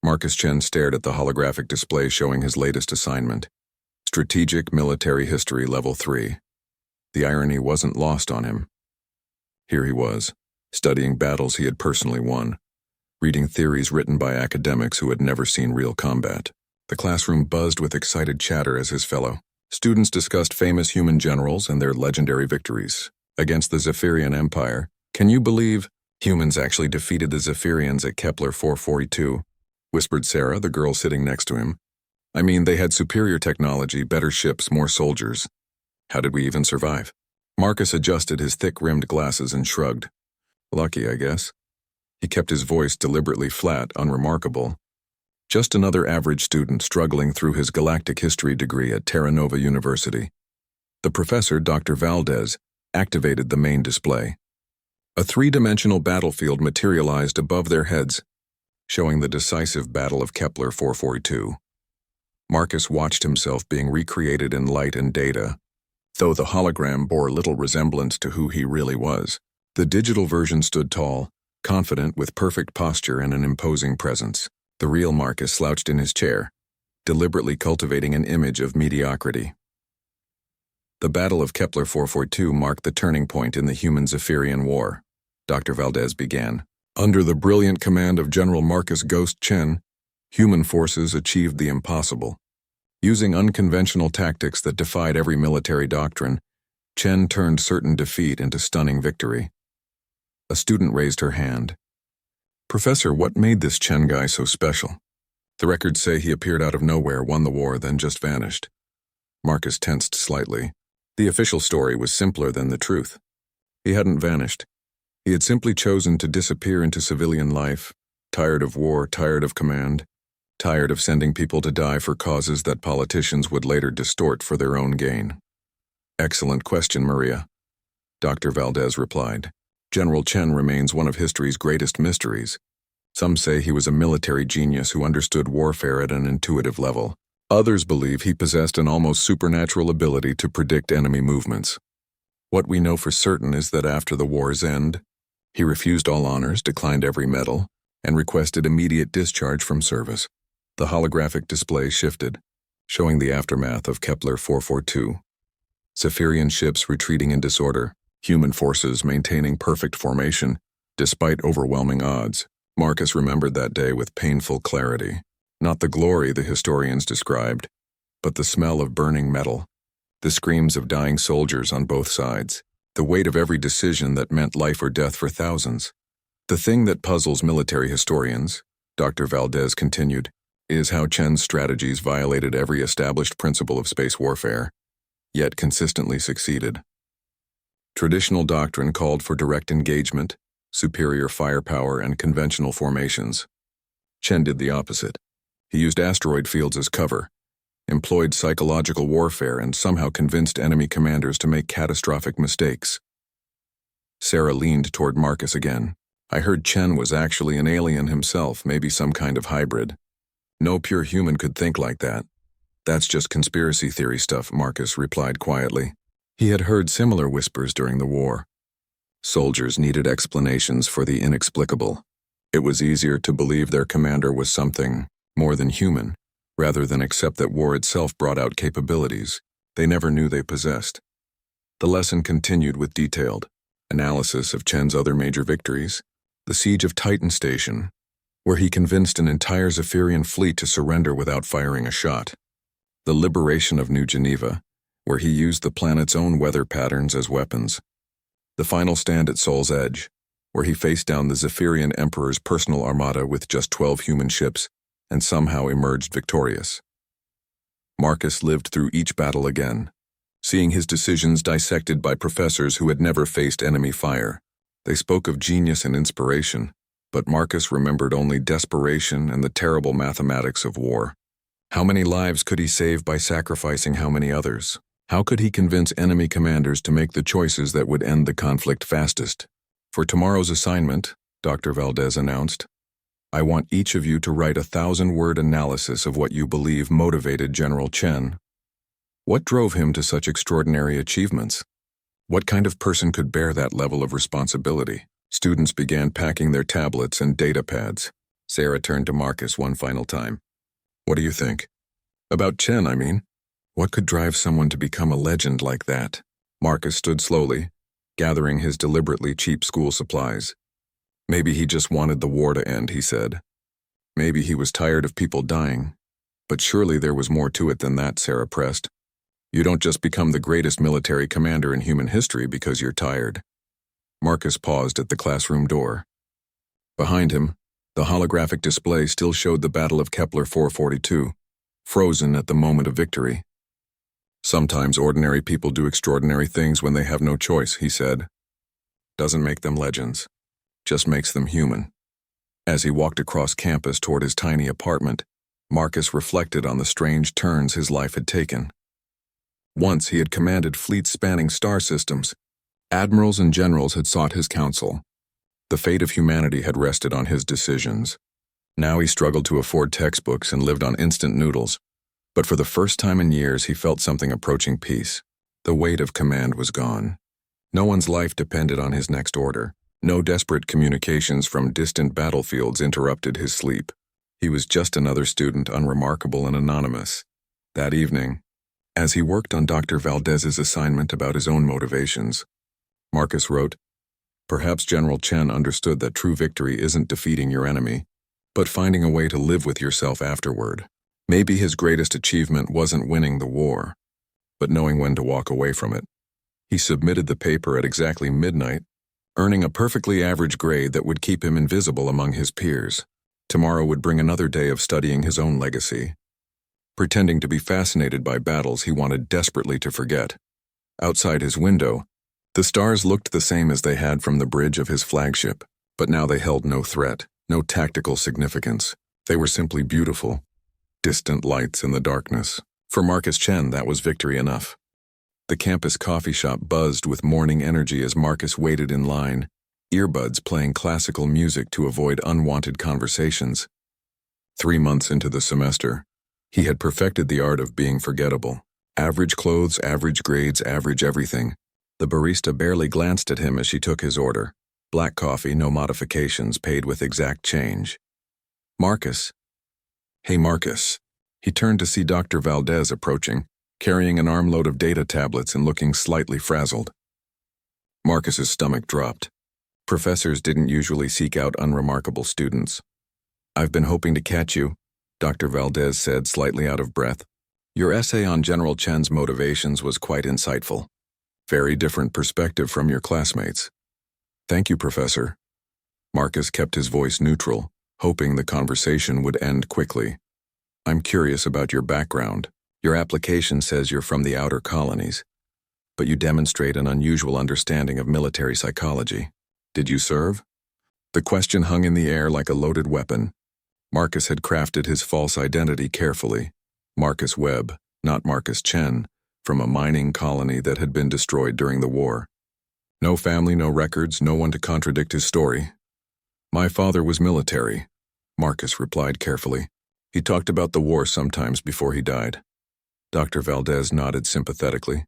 Marcus Chen stared at the holographic display showing his latest assignment. Strategic Military History Level 3. The irony wasn't lost on him. Here he was, studying battles he had personally won, reading theories written by academics who had never seen real combat. The classroom buzzed with excited chatter as his fellow students discussed famous human generals and their legendary victories against the Zephyrian Empire. "Can you believe humans actually defeated the Zephyrians at Kepler 442? Whispered Sarah, the girl sitting next to him. "I mean, they had superior technology, better ships, more soldiers. How did we even survive?" Marcus adjusted his thick-rimmed glasses and shrugged. "Lucky, I guess." He kept his voice deliberately flat, unremarkable. Just another average student struggling through his Galactic history degree at Terra Nova University. The professor, Dr. Valdez, activated the main display. A three-dimensional battlefield materialized above their heads, showing the decisive Battle of Kepler 442. Marcus watched himself being recreated in light and data, though the hologram bore little resemblance to who he really was. The digital version stood tall, confident with perfect posture and an imposing presence. The real Marcus slouched in his chair, deliberately cultivating an image of mediocrity. The Battle of Kepler 442 marked the turning point in the human-Zephyrian War. Dr. Valdez began. Under the brilliant command of General Marcus Ghost Chen, human forces achieved the impossible. Using unconventional tactics that defied every military doctrine, Chen turned certain defeat into stunning victory. A student raised her hand. "Professor, what made this Chen guy so special? The records say he appeared out of nowhere, won the war, then just vanished." Marcus tensed slightly. The official story was simpler than the truth. He hadn't vanished. He had simply chosen to disappear into civilian life, tired of war, tired of command, tired of sending people to die for causes that politicians would later distort for their own gain. "Excellent question, Maria," Dr. Valdez replied. "General Chen remains one of history's greatest mysteries. Some say he was a military genius who understood warfare at an intuitive level. Others believe he possessed an almost supernatural ability to predict enemy movements. What we know for certain is that after the war's end, he refused all honors, declined every medal, and requested immediate discharge from service." The holographic display shifted, showing the aftermath of Kepler 442. Zephyrian ships retreating in disorder, human forces maintaining perfect formation, despite overwhelming odds. Marcus remembered that day with painful clarity. Not the glory the historians described, but the smell of burning metal, the screams of dying soldiers on both sides, the weight of every decision that meant life or death for thousands. "The thing that puzzles military historians," Dr. Valdez continued, "is how Chen's strategies violated every established principle of space warfare, yet consistently succeeded. Traditional doctrine called for direct engagement, superior firepower, and conventional formations. Chen did the opposite. He used asteroid fields as cover, employed psychological warfare, and somehow convinced enemy commanders to make catastrophic mistakes." Sarah leaned toward Marcus again. "I heard Chen was actually an alien himself, maybe some kind of hybrid. No pure human could think like that." "That's just conspiracy theory stuff," Marcus replied quietly. He had heard similar whispers during the war. Soldiers needed explanations for the inexplicable. It was easier to believe their commander was something more than human, rather than accept that war itself brought out capabilities they never knew they possessed. The lesson continued with detailed analysis of Chen's other major victories: the siege of Titan Station, where he convinced an entire Zephyrian fleet to surrender without firing a shot; the liberation of New Geneva, where he used the planet's own weather patterns as weapons; the final stand at Sol's Edge, where he faced down the Zephyrian Emperor's personal armada with just 12 human ships and somehow emerged victorious. Marcus lived through each battle again, seeing his decisions dissected by professors who had never faced enemy fire. They spoke of genius and inspiration, but Marcus remembered only desperation and the terrible mathematics of war. How many lives could he save by sacrificing how many others? How could he convince enemy commanders to make the choices that would end the conflict fastest? "For tomorrow's assignment," Dr. Valdez announced, "I want each of you to write a 1,000-word analysis of what you believe motivated General Chen. What drove him to such extraordinary achievements? What kind of person could bear that level of responsibility?" Students began packing their tablets and data pads. Sarah turned to Marcus one final time. What do you think? About Chen, I mean. What could drive someone to become a legend like that? Marcus stood slowly, gathering his deliberately cheap school supplies. Maybe he just wanted the war to end, he said. Maybe he was tired of people dying. But surely there was more to it than that, Sarah pressed. You don't just become the greatest military commander in human history because you're tired. Marcus paused at the classroom door. Behind him, the holographic display still showed the Battle of Kepler 442, frozen at the moment of victory. Sometimes ordinary people do extraordinary things when they have no choice, he said. Doesn't make them legends, just makes them human. As he walked across campus toward his tiny apartment, Marcus reflected on the strange turns his life had taken. Once he had commanded fleets spanning star systems. Admirals and generals had sought his counsel. The fate of humanity had rested on his decisions. Now he struggled to afford textbooks and lived on instant noodles. But for the first time in years, he felt something approaching peace. The weight of command was gone. No one's life depended on his next order. No desperate communications from distant battlefields interrupted his sleep. He was just another student, unremarkable and anonymous. That evening, as he worked on Dr. Valdez's assignment about his own motivations, Marcus wrote, "Perhaps General Chen understood that true victory isn't defeating your enemy, but finding a way to live with yourself afterward. Maybe his greatest achievement wasn't winning the war, but knowing when to walk away from it." He submitted the paper at exactly midnight, earning a perfectly average grade that would keep him invisible among his peers. Tomorrow would bring another day of studying his own legacy. Pretending to be fascinated by battles he wanted desperately to forget. Outside his window, the stars looked the same as they had from the bridge of his flagship, but now they held no threat, no tactical significance. They were simply beautiful, distant lights in the darkness. For Marcus Chen, that was victory enough. The campus coffee shop buzzed with morning energy as Marcus waited in line, earbuds playing classical music to avoid unwanted conversations. 3 months into the semester, he had perfected the art of being forgettable. Average clothes, average grades, average everything. The barista barely glanced at him as she took his order. Black coffee, no modifications, paid with exact change. Marcus. Hey, Marcus. He turned to see Dr. Valdez approaching, carrying an armload of data tablets and looking slightly frazzled. Marcus's stomach dropped. Professors didn't usually seek out unremarkable students. "I've been hoping to catch you," Dr. Valdez said, slightly out of breath. "Your essay on General Chen's motivations was quite insightful. Very different perspective from your classmates." "Thank you, Professor." Marcus kept his voice neutral, hoping the conversation would end quickly. "I'm curious about your background. Your application says you're from the outer colonies, but you demonstrate an unusual understanding of military psychology. Did you serve?" The question hung in the air like a loaded weapon. Marcus had crafted his false identity carefully. Marcus Webb, not Marcus Chen, from a mining colony that had been destroyed during the war. No family, no records, no one to contradict his story. "My father was military," Marcus replied carefully. "He talked about the war sometimes before he died." Dr. Valdez nodded sympathetically.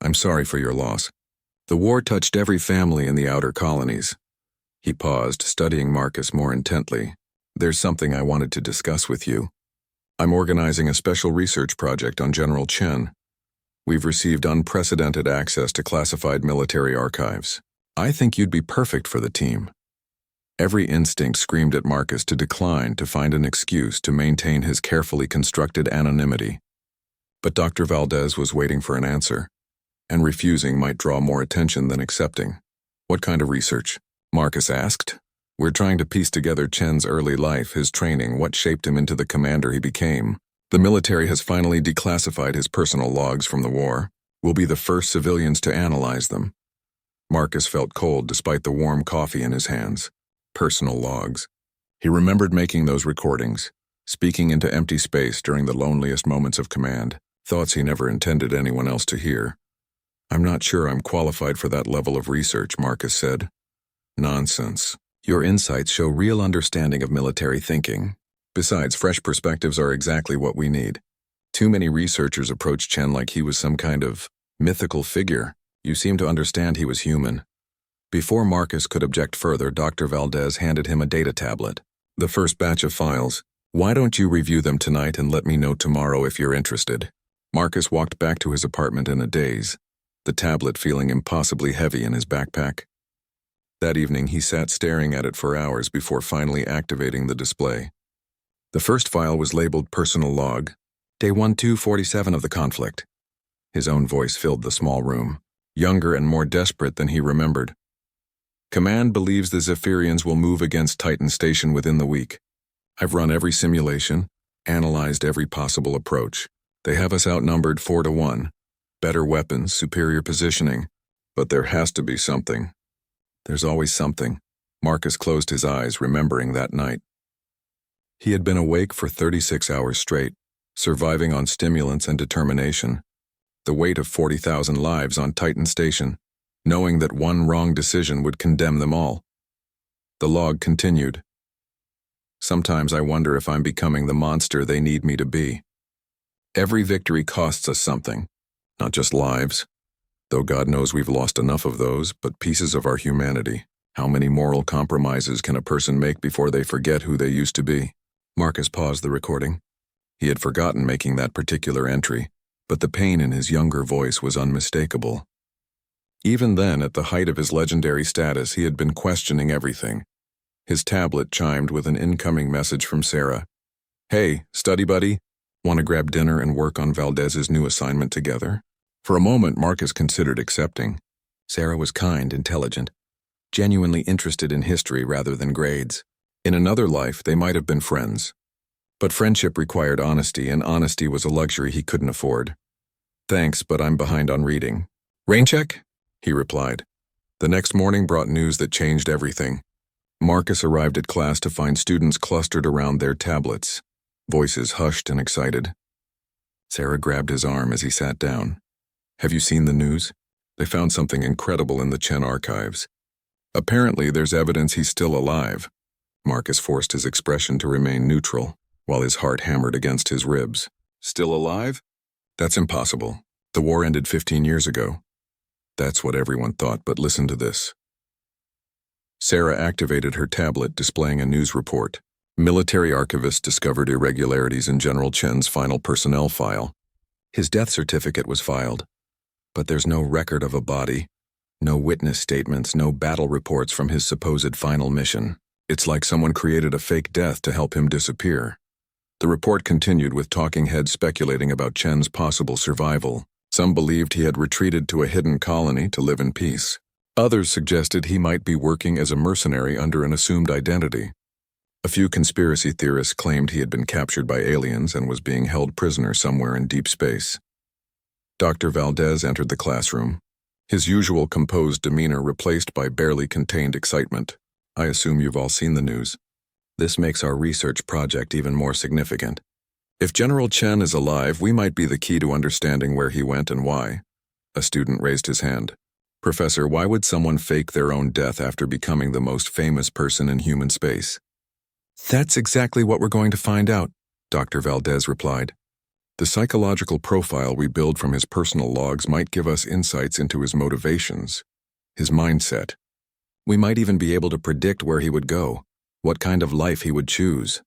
"I'm sorry for your loss. The war touched every family in the outer colonies." He paused, studying Marcus more intently. "There's something I wanted to discuss with you. I'm organizing a special research project on General Chen. We've received unprecedented access to classified military archives. I think you'd be perfect for the team." Every instinct screamed at Marcus to decline, to find an excuse to maintain his carefully constructed anonymity. But Dr. Valdez was waiting for an answer, and refusing might draw more attention than accepting. "What kind of research?" Marcus asked. "We're trying to piece together Chen's early life, his training, what shaped him into the commander he became. The military has finally declassified his personal logs from the war. We'll be the first civilians to analyze them." Marcus felt cold despite the warm coffee in his hands. Personal logs. He remembered making those recordings, speaking into empty space during the loneliest moments of command, thoughts he never intended anyone else to hear. "I'm not sure I'm qualified for that level of research," Marcus said. "Nonsense. Your insights show real understanding of military thinking. Besides, fresh perspectives are exactly what we need. Too many researchers approach Chen like he was some kind of mythical figure. You seem to understand he was human." Before Marcus could object further, Dr. Valdez handed him a data tablet. The first batch of files. Why don't you review them tonight and let me know tomorrow if you're interested? Marcus walked back to his apartment in a daze, the tablet feeling impossibly heavy in his backpack. That evening, he sat staring at it for hours before finally activating the display. The first file was labeled Personal Log, Day 1247 of the conflict. His own voice filled the small room, younger and more desperate than he remembered. Command believes the Zephyrians will move against Titan Station within the week. I've run every simulation, analyzed every possible approach. They have us outnumbered 4-1. Better weapons, superior positioning. But there has to be something. There's always something. Marcus closed his eyes, remembering that night. He had been awake for 36 hours straight, surviving on stimulants and determination. The weight of 40,000 lives on Titan Station, knowing that one wrong decision would condemn them all. The log continued. Sometimes I wonder if I'm becoming the monster they need me to be. Every victory costs us something, not just lives. Though God knows we've lost enough of those, but pieces of our humanity. How many moral compromises can a person make before they forget who they used to be? Marcus paused the recording. He had forgotten making that particular entry, but the pain in his younger voice was unmistakable. Even then, at the height of his legendary status, he had been questioning everything. His tablet chimed with an incoming message from Sarah. Hey, study buddy, want to grab dinner and work on Valdez's new assignment together? For a moment, Marcus considered accepting. Sarah was kind, intelligent, genuinely interested in history rather than grades. In another life, they might have been friends. But friendship required honesty, and honesty was a luxury he couldn't afford. Thanks, but I'm behind on reading. Rain check? He replied. The next morning brought news that changed everything. Marcus arrived at class to find students clustered around their tablets, voices hushed and excited. Sarah grabbed his arm as he sat down. Have you seen the news? They found something incredible in the Chen archives. Apparently, there's evidence he's still alive. Marcus forced his expression to remain neutral, while his heart hammered against his ribs. Still alive? That's impossible. The war ended 15 years ago. That's what everyone thought, but listen to this. Sarah activated her tablet, displaying a news report. Military archivists discovered irregularities in General Chen's final personnel file. His death certificate was filed, but there's no record of a body, no witness statements, no battle reports from his supposed final mission. It's like someone created a fake death to help him disappear. The report continued with talking heads speculating about Chen's possible survival. Some believed he had retreated to a hidden colony to live in peace. Others suggested he might be working as a mercenary under an assumed identity. A few conspiracy theorists claimed he had been captured by aliens and was being held prisoner somewhere in deep space. Dr. Valdez entered the classroom, his usual composed demeanor replaced by barely contained excitement. I assume you've all seen the news. This makes our research project even more significant. If General Chen is alive, we might be the key to understanding where he went and why. A student raised his hand. Professor, why would someone fake their own death after becoming the most famous person in human space? That's exactly what we're going to find out, Dr. Valdez replied. The psychological profile we build from his personal logs might give us insights into his motivations, his mindset. We might even be able to predict where he would go, what kind of life he would choose.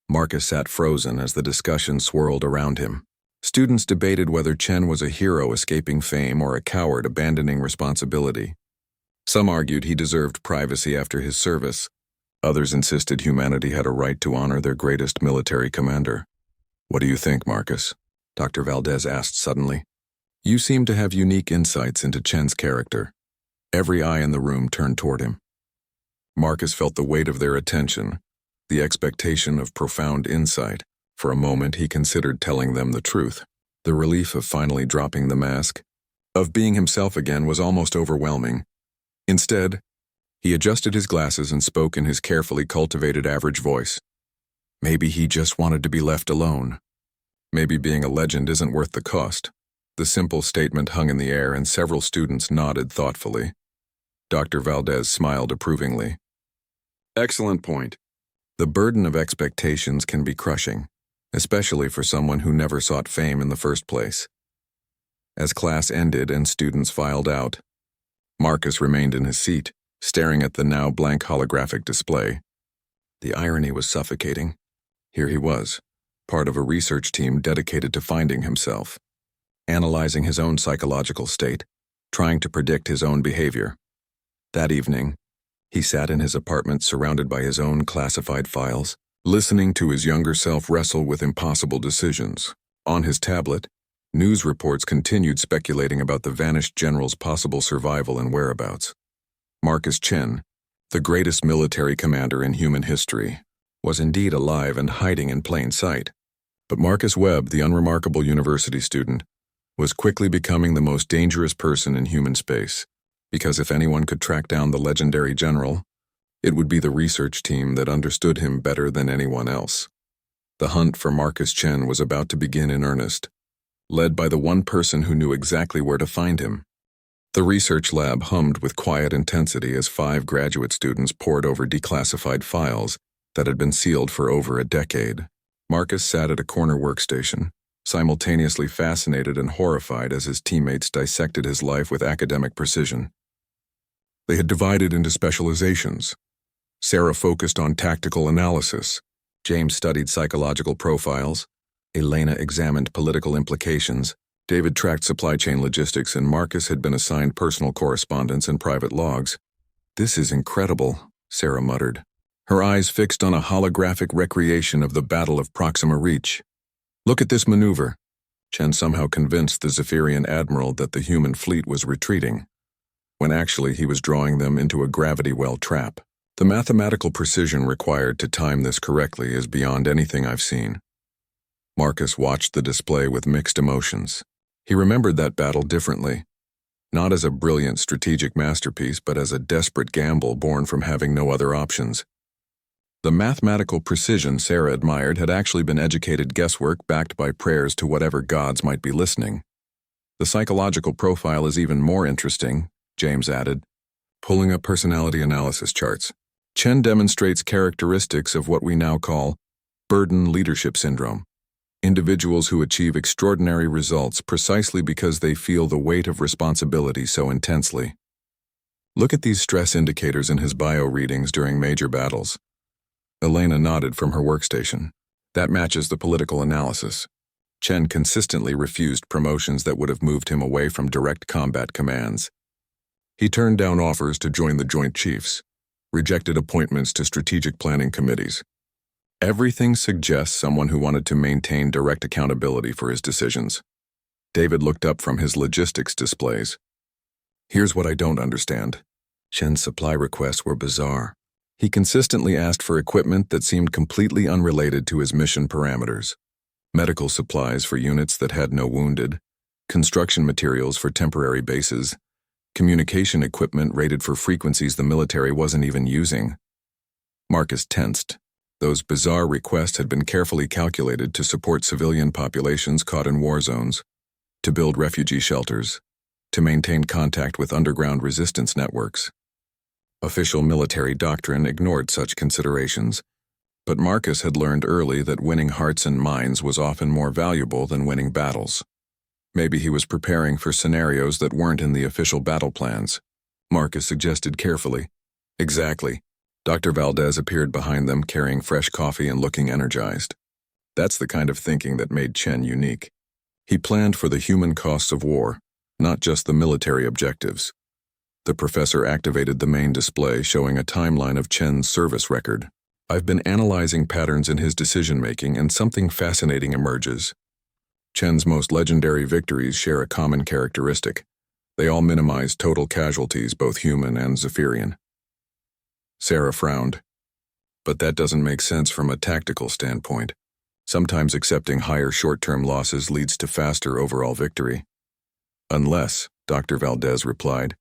Marcus sat frozen as the discussion swirled around him. Students debated whether Chen was a hero escaping fame or a coward abandoning responsibility. Some argued he deserved privacy after his service. Others insisted humanity had a right to honor their greatest military commander. What do you think, Marcus? Dr. Valdez asked suddenly. You seem to have unique insights into Chen's character. Every eye in the room turned toward him. Marcus felt the weight of their attention, the expectation of profound insight. For a moment, he considered telling them the truth. The relief of finally dropping the mask, of being himself again, was almost overwhelming. Instead, he adjusted his glasses and spoke in his carefully cultivated average voice. Maybe he just wanted to be left alone. Maybe being a legend isn't worth the cost. The simple statement hung in the air, and several students nodded thoughtfully. Dr. Valdez smiled approvingly. Excellent point. The burden of expectations can be crushing, especially for someone who never sought fame in the first place. As class ended and students filed out, Marcus remained in his seat, staring at the now blank holographic display. The irony was suffocating. Here he was, part of a research team dedicated to finding himself, analyzing his own psychological state, trying to predict his own behavior. That evening, he sat in his apartment surrounded by his own classified files, listening to his younger self wrestle with impossible decisions. On his tablet, news reports continued speculating about the vanished general's possible survival and whereabouts. Marcus Chen, the greatest military commander in human history, was indeed alive and hiding in plain sight. But Marcus Webb, the unremarkable university student, was quickly becoming the most dangerous person in human space, because if anyone could track down the legendary general, it would be the research team that understood him better than anyone else. The hunt for Marcus Chen was about to begin in earnest, led by the one person who knew exactly where to find him. The research lab hummed with quiet intensity as 5 graduate students pored over declassified files that had been sealed for over a decade. Marcus sat at a corner workstation, simultaneously fascinated and horrified as his teammates dissected his life with academic precision. They had divided into specializations. Sarah focused on tactical analysis. James studied psychological profiles. Elena examined political implications. David tracked supply chain logistics, and Marcus had been assigned personal correspondence and private logs. "This is incredible," Sarah muttered, her eyes fixed on a holographic recreation of the Battle of Proxima Reach. "Look at this maneuver." Chen somehow convinced the Zephyrian admiral that the human fleet was retreating, when actually he was drawing them into a gravity well trap. The mathematical precision required to time this correctly is beyond anything I've seen. Marcus watched the display with mixed emotions. He remembered that battle differently, not as a brilliant strategic masterpiece, but as a desperate gamble born from having no other options. The mathematical precision Sarah admired had actually been educated guesswork backed by prayers to whatever gods might be listening. The psychological profile is even more interesting, James added, pulling up personality analysis charts. Chen demonstrates characteristics of what we now call burden leadership syndrome. Individuals who achieve extraordinary results precisely because they feel the weight of responsibility so intensely. Look at these stress indicators in his bio readings during major battles. Elena nodded from her workstation. That matches the political analysis. Chen consistently refused promotions that would have moved him away from direct combat commands. He turned down offers to join the Joint Chiefs, rejected appointments to strategic planning committees. Everything suggests someone who wanted to maintain direct accountability for his decisions. David looked up from his logistics displays. "Here's what I don't understand." Chen's supply requests were bizarre. He consistently asked for equipment that seemed completely unrelated to his mission parameters. Medical supplies for units that had no wounded, construction materials for temporary bases, communication equipment rated for frequencies the military wasn't even using. Marcus tensed. Those bizarre requests had been carefully calculated to support civilian populations caught in war zones, to build refugee shelters, to maintain contact with underground resistance networks. Official military doctrine ignored such considerations, but Marcus had learned early that winning hearts and minds was often more valuable than winning battles. Maybe he was preparing for scenarios that weren't in the official battle plans. Marcus suggested carefully. "Exactly." Dr. Valdez appeared behind them, carrying fresh coffee and looking energized. That's the kind of thinking that made Chen unique. He planned for the human costs of war, not just the military objectives. The professor activated the main display, showing a timeline of Chen's service record. "I've been analyzing patterns in his decision-making, and something fascinating emerges. Chen's most legendary victories share a common characteristic. They all minimize total casualties, both human and Zephyrian." Sarah frowned. "But that doesn't make sense from a tactical standpoint. Sometimes accepting higher short-term losses leads to faster overall victory." "Unless," Dr. Valdez replied,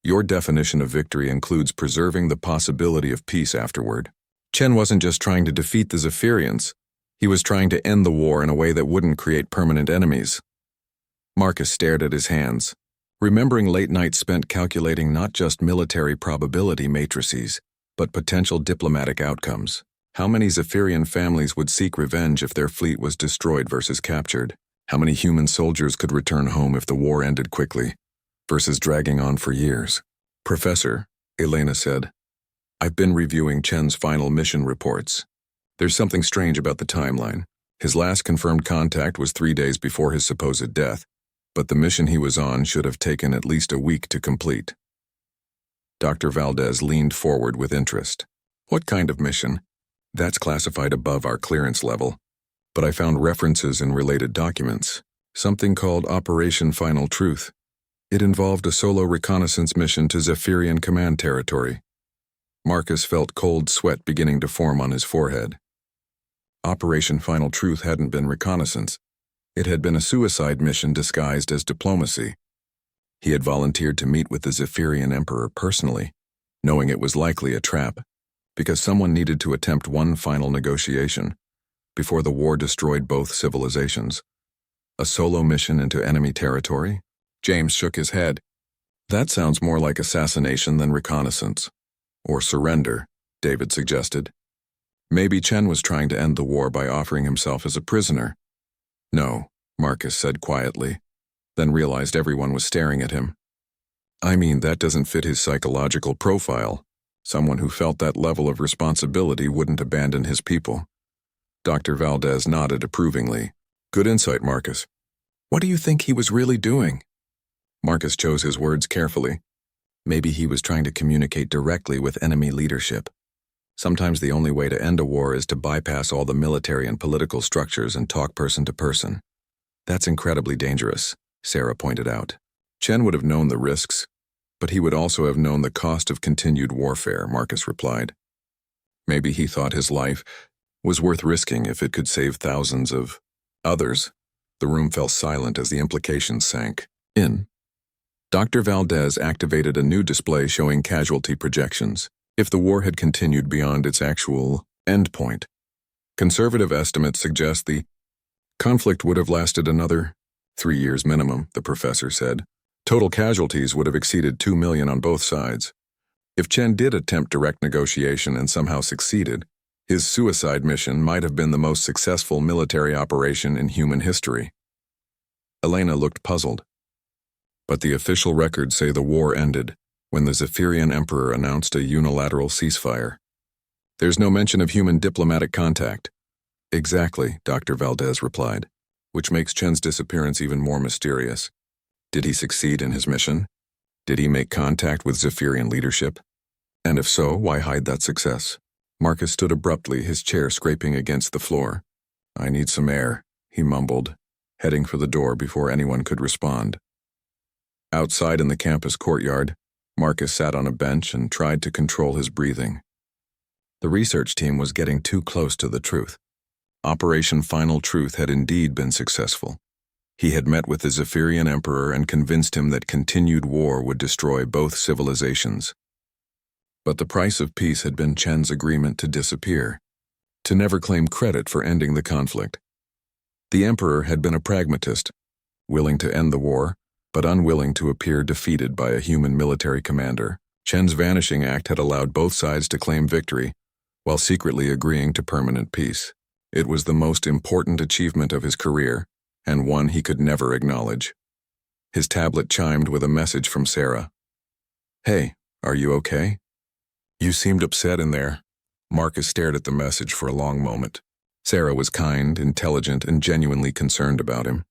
"your definition of victory includes preserving the possibility of peace afterward." Chen wasn't just trying to defeat the Zephyrians. He was trying to end the war in a way that wouldn't create permanent enemies. Marcus stared at his hands, remembering late nights spent calculating not just military probability matrices, but potential diplomatic outcomes. How many Zephyrian families would seek revenge if their fleet was destroyed versus captured? How many human soldiers could return home if the war ended quickly, versus dragging on for years? "Professor," Elena said, I've been reviewing Chen's final mission reports. There's something strange about the timeline. His last confirmed contact was 3 days before his supposed death, but the mission he was on should have taken at least a week to complete. Dr. Valdez leaned forward with interest. What kind of mission? That's classified above our clearance level, but I found references in related documents. Something called Operation Final Truth. It involved a solo reconnaissance mission to Zephyrian Command Territory. Marcus felt cold sweat beginning to form on his forehead. Operation Final Truth hadn't been reconnaissance. It had been a suicide mission disguised as diplomacy. He had volunteered to meet with the Zephyrian Emperor personally, knowing it was likely a trap, because someone needed to attempt one final negotiation before the war destroyed both civilizations. A solo mission into enemy territory? James shook his head. That sounds more like assassination than reconnaissance. Or surrender, David suggested. Maybe Chen was trying to end the war by offering himself as a prisoner. No, Marcus said quietly, then realized everyone was staring at him. I mean, that doesn't fit his psychological profile. Someone who felt that level of responsibility wouldn't abandon his people. Dr. Valdez nodded approvingly. Good insight, Marcus. What do you think he was really doing? Marcus chose his words carefully. Maybe he was trying to communicate directly with enemy leadership. Sometimes the only way to end a war is to bypass all the military and political structures and talk person to person. That's incredibly dangerous, Sarah pointed out. Chen would have known the risks, but he would also have known the cost of continued warfare, Marcus replied. Maybe he thought his life was worth risking if it could save thousands of others. The room fell silent as the implications sank in. Dr. Valdez activated a new display showing casualty projections. If the war had continued beyond its actual endpoint, conservative estimates suggest the conflict would have lasted another 3 years minimum, the professor said. Total casualties would have exceeded 2 million on both sides. If Chen did attempt direct negotiation and somehow succeeded, his suicide mission might have been the most successful military operation in human history. Elena looked puzzled. But the official records say the war ended when the Zephyrian Emperor announced a unilateral ceasefire. There's no mention of human diplomatic contact. Exactly, Dr. Valdez replied, which makes Chen's disappearance even more mysterious. Did he succeed in his mission? Did he make contact with Zephyrian leadership? And if so, why hide that success? Marcus stood abruptly, his chair scraping against the floor. I need some air, he mumbled, heading for the door before anyone could respond. Outside in the campus courtyard, Marcus sat on a bench and tried to control his breathing. The research team was getting too close to the truth. Operation Final Truth had indeed been successful. He had met with the Zephyrian Emperor and convinced him that continued war would destroy both civilizations. But the price of peace had been Chen's agreement to disappear, to never claim credit for ending the conflict. The Emperor had been a pragmatist, willing to end the war, but unwilling to appear defeated by a human military commander. Chen's vanishing act had allowed both sides to claim victory, while secretly agreeing to permanent peace. It was the most important achievement of his career, and one he could never acknowledge. His tablet chimed with a message from Sarah. Hey, are you okay? You seemed upset in there. Marcus stared at the message for a long moment. Sarah was kind, intelligent, and genuinely concerned about him.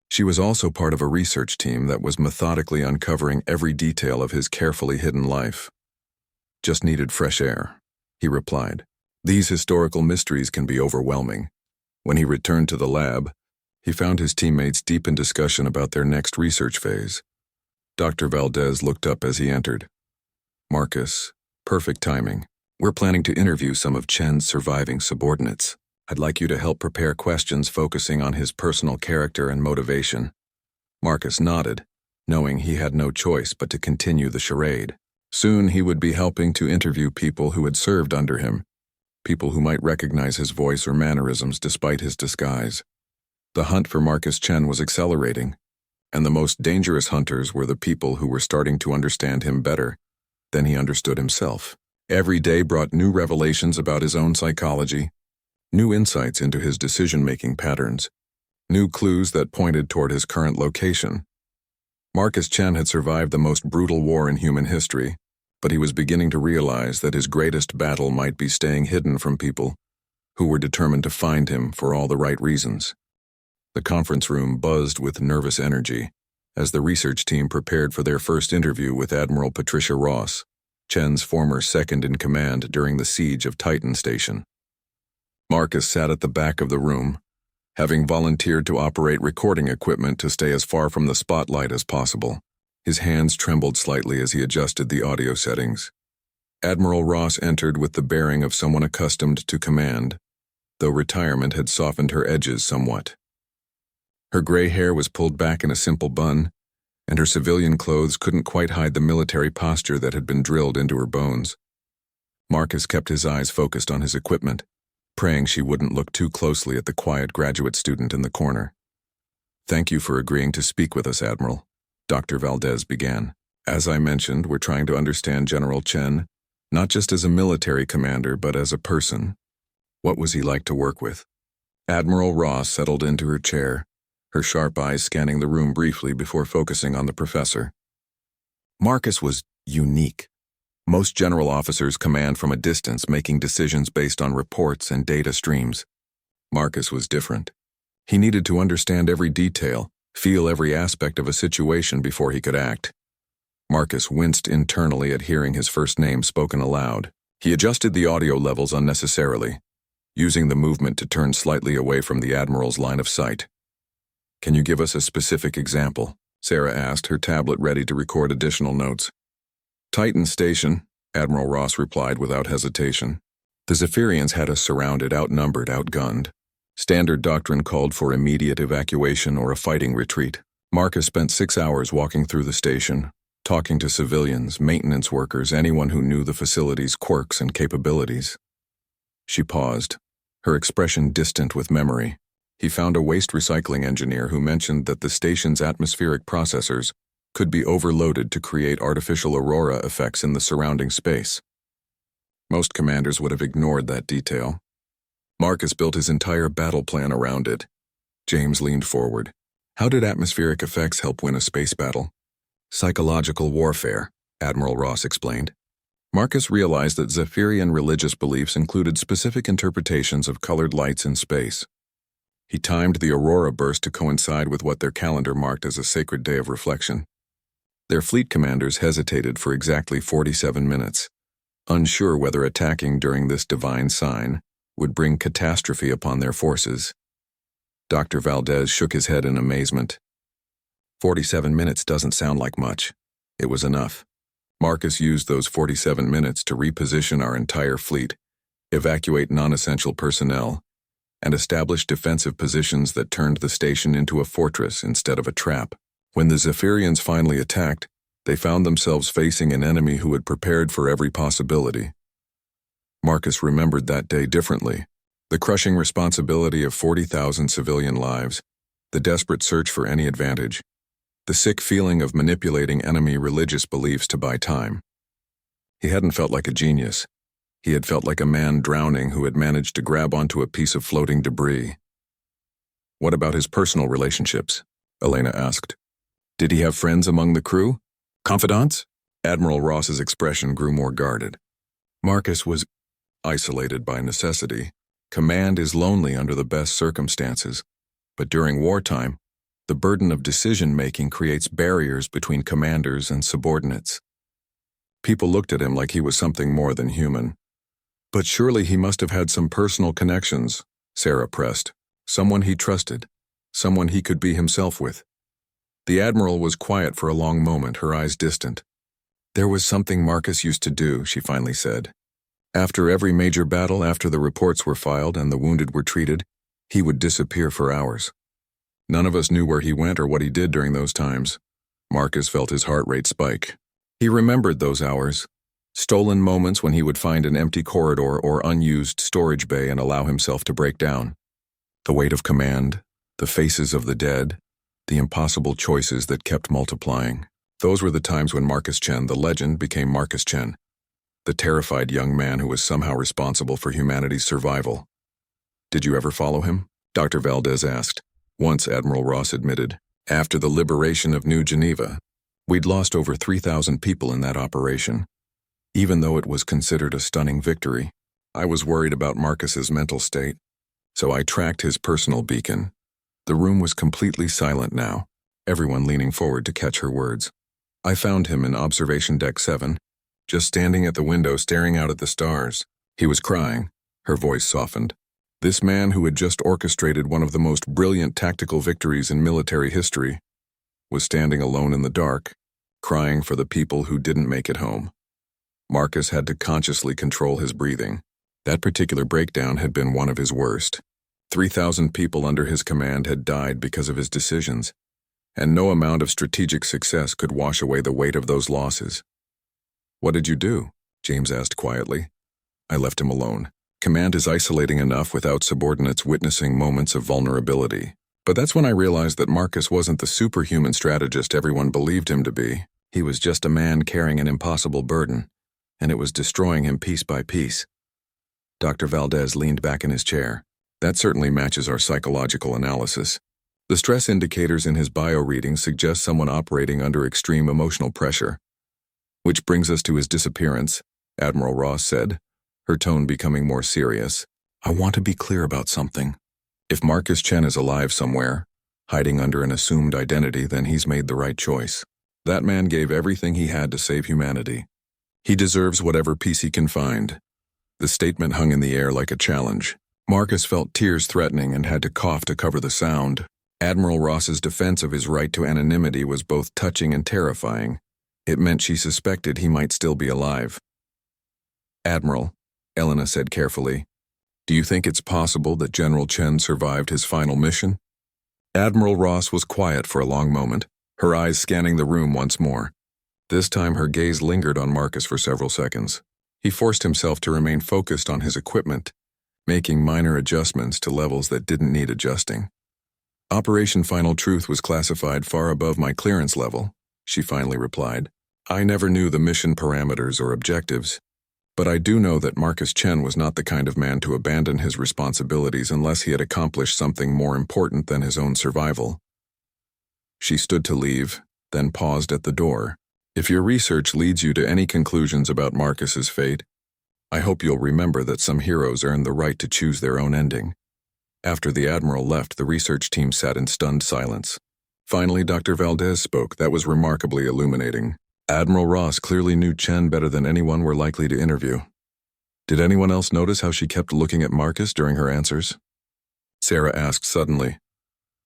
She was also part of a research team that was methodically uncovering every detail of his carefully hidden life. Just needed fresh air, he replied. These historical mysteries can be overwhelming. When he returned to the lab, he found his teammates deep in discussion about their next research phase. Dr. Valdez looked up as he entered. Marcus, perfect timing. We're planning to interview some of Chen's surviving subordinates. I'd like you to help prepare questions focusing on his personal character and motivation. Marcus nodded, knowing he had no choice but to continue the charade. Soon he would be helping to interview people who had served under him, people who might recognize his voice or mannerisms despite his disguise. The hunt for Marcus Chen was accelerating, and the most dangerous hunters were the people who were starting to understand him better than he understood himself. Every day brought new revelations about his own psychology, new insights into his decision-making patterns, new clues that pointed toward his current location. Marcus Chen had survived the most brutal war in human history, but he was beginning to realize that his greatest battle might be staying hidden from people who were determined to find him for all the right reasons. The conference room buzzed with nervous energy as the research team prepared for their first interview with Admiral Patricia Ross, Chen's former second-in-command during the siege of Titan Station. Marcus sat at the back of the room, having volunteered to operate recording equipment to stay as far from the spotlight as possible. His hands trembled slightly as he adjusted the audio settings. Admiral Ross entered with the bearing of someone accustomed to command, though retirement had softened her edges somewhat. Her gray hair was pulled back in a simple bun, and her civilian clothes couldn't quite hide the military posture that had been drilled into her bones. Marcus kept his eyes focused on his equipment, praying she wouldn't look too closely at the quiet graduate student in the corner. "Thank you for agreeing to speak with us, Admiral," Dr. Valdez began. "As I mentioned, we're trying to understand General Chen, not just as a military commander, but as a person. What was he like to work with?" Admiral Ross settled into her chair, her sharp eyes scanning the room briefly before focusing on the professor. Marcus was unique. Most general officers command from a distance, making decisions based on reports and data streams. Marcus was different. He needed to understand every detail, feel every aspect of a situation before he could act. Marcus winced internally at hearing his first name spoken aloud. He adjusted the audio levels unnecessarily, using the movement to turn slightly away from the Admiral's line of sight. "Can you give us a specific example?" Sarah asked, her tablet ready to record additional notes. "Titan Station," Admiral Ross replied without hesitation. "The Zephyrians had us surrounded, outnumbered, outgunned. Standard doctrine called for immediate evacuation or a fighting retreat. Marcus spent 6 hours walking through the station, talking to civilians, maintenance workers, anyone who knew the facility's quirks and capabilities." She paused, her expression distant with memory. He found a waste recycling engineer who mentioned that the station's atmospheric processors could be overloaded to create artificial aurora effects in the surrounding space. Most commanders would have ignored that detail. Marcus built his entire battle plan around it. James leaned forward. "How did atmospheric effects help win a space battle?" "Psychological warfare," Admiral Ross explained. Marcus realized that Zephyrian religious beliefs included specific interpretations of colored lights in space. He timed the aurora burst to coincide with what their calendar marked as a sacred day of reflection. Their fleet commanders hesitated for exactly 47 minutes, unsure whether attacking during this divine sign would bring catastrophe upon their forces. Dr. Valdez shook his head in amazement. 47 minutes doesn't sound like much. It was enough. Marcus used those 47 minutes to reposition our entire fleet, evacuate non-essential personnel, and establish defensive positions that turned the station into a fortress instead of a trap. When the Zephyrians finally attacked, they found themselves facing an enemy who had prepared for every possibility. Marcus remembered that day differently. The crushing responsibility of 40,000 civilian lives, the desperate search for any advantage, the sick feeling of manipulating enemy religious beliefs to buy time. He hadn't felt like a genius. He had felt like a man drowning who had managed to grab onto a piece of floating debris. "What about his personal relationships?" Elena asked. "Did he have friends among the crew? Confidants?" Admiral Ross's expression grew more guarded. Marcus was isolated by necessity. Command is lonely under the best circumstances, but during wartime, the burden of decision-making creates barriers between commanders and subordinates. People looked at him like he was something more than human. "But surely he must have had some personal connections," Sarah pressed. "Someone he trusted, someone he could be himself with." The Admiral was quiet for a long moment, her eyes distant. "There was something Marcus used to do," she finally said. "After every major battle, after the reports were filed and the wounded were treated, he would disappear for hours. None of us knew where he went or what he did during those times." Marcus felt his heart rate spike. He remembered those hours, stolen moments when he would find an empty corridor or unused storage bay and allow himself to break down. The weight of command, the faces of the dead, the impossible choices that kept multiplying. Those were the times when Marcus Chen, the legend, became Marcus Chen, the terrified young man who was somehow responsible for humanity's survival. "Did you ever follow him?" Dr. Valdez asked. "Once," Admiral Ross admitted. "After the liberation of New Geneva. We'd lost over 3,000 people in that operation. even though it was considered a stunning victory. I was worried about Marcus's mental state, so I tracked his personal beacon. The room was completely silent now, everyone leaning forward to catch her words. I found him in Observation Deck 7, just standing at the window staring out at the stars. He was crying. Her voice softened. This man who had just orchestrated one of the most brilliant tactical victories in military history was standing alone in the dark, crying for the people who didn't make it home. Marcus had to consciously control his breathing. That particular breakdown had been one of his worst. 3,000 people under his command had died because of his decisions, and no amount of strategic success could wash away the weight of those losses. "What did you do?" James asked quietly. I left him alone. Command is isolating enough without subordinates witnessing moments of vulnerability. But that's when I realized that Marcus wasn't the superhuman strategist everyone believed him to be. He was just a man carrying an impossible burden, and it was destroying him piece by piece. Dr. Valdez leaned back in his chair. That certainly matches our psychological analysis. The stress indicators in his bio readings suggest someone operating under extreme emotional pressure. Which brings us to his disappearance, Admiral Ross said, her tone becoming more serious. I want to be clear about something. If Marcus Chen is alive somewhere, hiding under an assumed identity, then he's made the right choice. That man gave everything he had to save humanity. He deserves whatever peace he can find. The statement hung in the air like a challenge. Marcus felt tears threatening and had to cough to cover the sound. Admiral Ross's defense of his right to anonymity was both touching and terrifying. It meant she suspected he might still be alive. "Admiral," Elena said carefully, "do you think it's possible that General Chen survived his final mission?" Admiral Ross was quiet for a long moment, her eyes scanning the room once more. This time her gaze lingered on Marcus for several seconds. He forced himself to remain focused on his equipment, making minor adjustments to levels that didn't need adjusting. "Operation Final Truth was classified far above my clearance level," she finally replied. "I never knew the mission parameters or objectives, but I do know that Marcus Chen was not the kind of man to abandon his responsibilities unless he had accomplished something more important than his own survival." She stood to leave, then paused at the door. "If your research leads you to any conclusions about Marcus's fate, I hope you'll remember that some heroes earn the right to choose their own ending." After the Admiral left, the research team sat in stunned silence. Finally, Dr. Valdez spoke. That was remarkably illuminating. Admiral Ross clearly knew Chen better than anyone we're likely to interview. Did anyone else notice how she kept looking at Marcus during her answers? Sarah asked suddenly.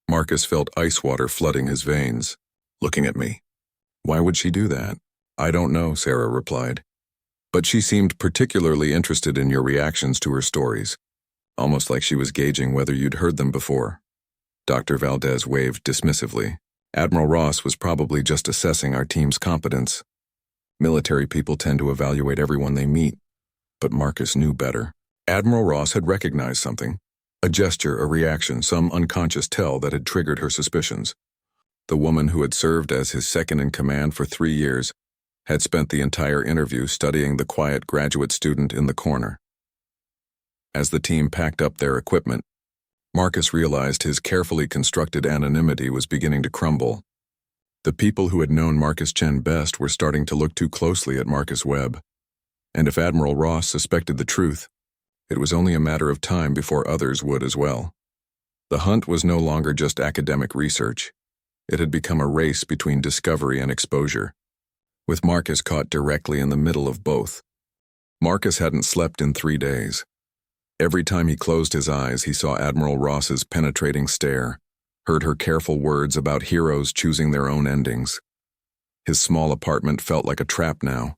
Marcus felt ice water flooding his veins. "Looking at me. Why would she do that?" "I don't know," Sarah replied. "But she seemed particularly interested in your reactions to her stories, almost like she was gauging whether you'd heard them before." Dr. Valdez waved dismissively. "Admiral Ross was probably just assessing our team's competence. Military people tend to evaluate everyone they meet, but Marcus knew better." Admiral Ross had recognized something, a gesture, a reaction, some unconscious tell that had triggered her suspicions. The woman who had served as his second-in-command for 3 years had spent the entire interview studying the quiet graduate student in the corner. As the team packed up their equipment, Marcus realized his carefully constructed anonymity was beginning to crumble. The people who had known Marcus Chen best were starting to look too closely at Marcus Webb. And if Admiral Ross suspected the truth, it was only a matter of time before others would as well. The hunt was no longer just academic research. It had become a race between discovery and exposure, with Marcus caught directly in the middle of both. Marcus hadn't slept in 3 days. Every time he closed his eyes, he saw Admiral Ross's penetrating stare, heard her careful words about heroes choosing their own endings. His small apartment felt like a trap now,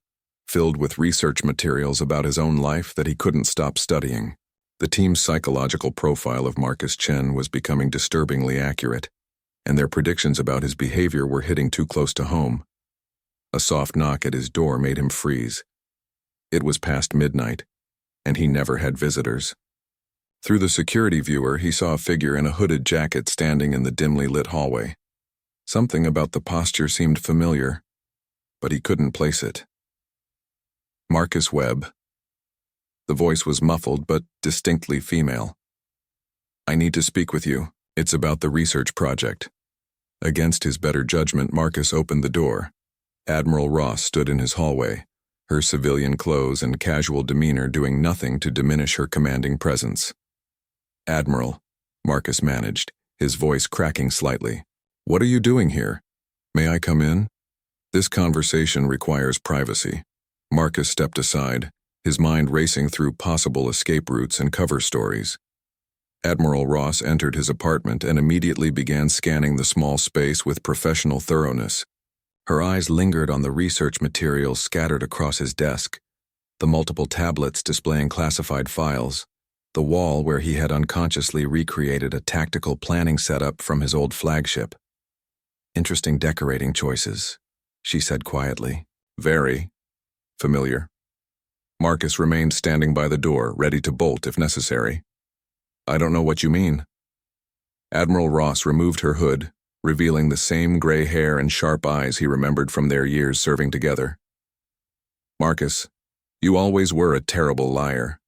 filled with research materials about his own life that he couldn't stop studying. The team's psychological profile of Marcus Chen was becoming disturbingly accurate, and their predictions about his behavior were hitting too close to home. A soft knock at his door made him freeze. It was past midnight, and he never had visitors. Through the security viewer, he saw a figure in a hooded jacket standing in the dimly lit hallway. Something about the posture seemed familiar, but he couldn't place it. Marcus Webb. The voice was muffled but distinctly female. "I need to speak with you. It's about the research project." Against his better judgment, Marcus opened the door. Admiral Ross stood in his hallway, her civilian clothes and casual demeanor doing nothing to diminish her commanding presence. "Admiral," Marcus managed, his voice cracking slightly. "What are you doing here? May I come in? This conversation requires privacy." Marcus stepped aside, his mind racing through possible escape routes and cover stories. Admiral Ross entered his apartment and immediately began scanning the small space with professional thoroughness. Her eyes lingered on the research materials scattered across his desk, the multiple tablets displaying classified files, the wall where he had unconsciously recreated a tactical planning setup from his old flagship. "Interesting decorating choices," she said quietly. "Very familiar." Marcus remained standing by the door, ready to bolt if necessary. "I don't know what you mean." Admiral Ross removed her hood, revealing the same gray hair and sharp eyes he remembered from their years serving together. "Marcus, you always were a terrible liar.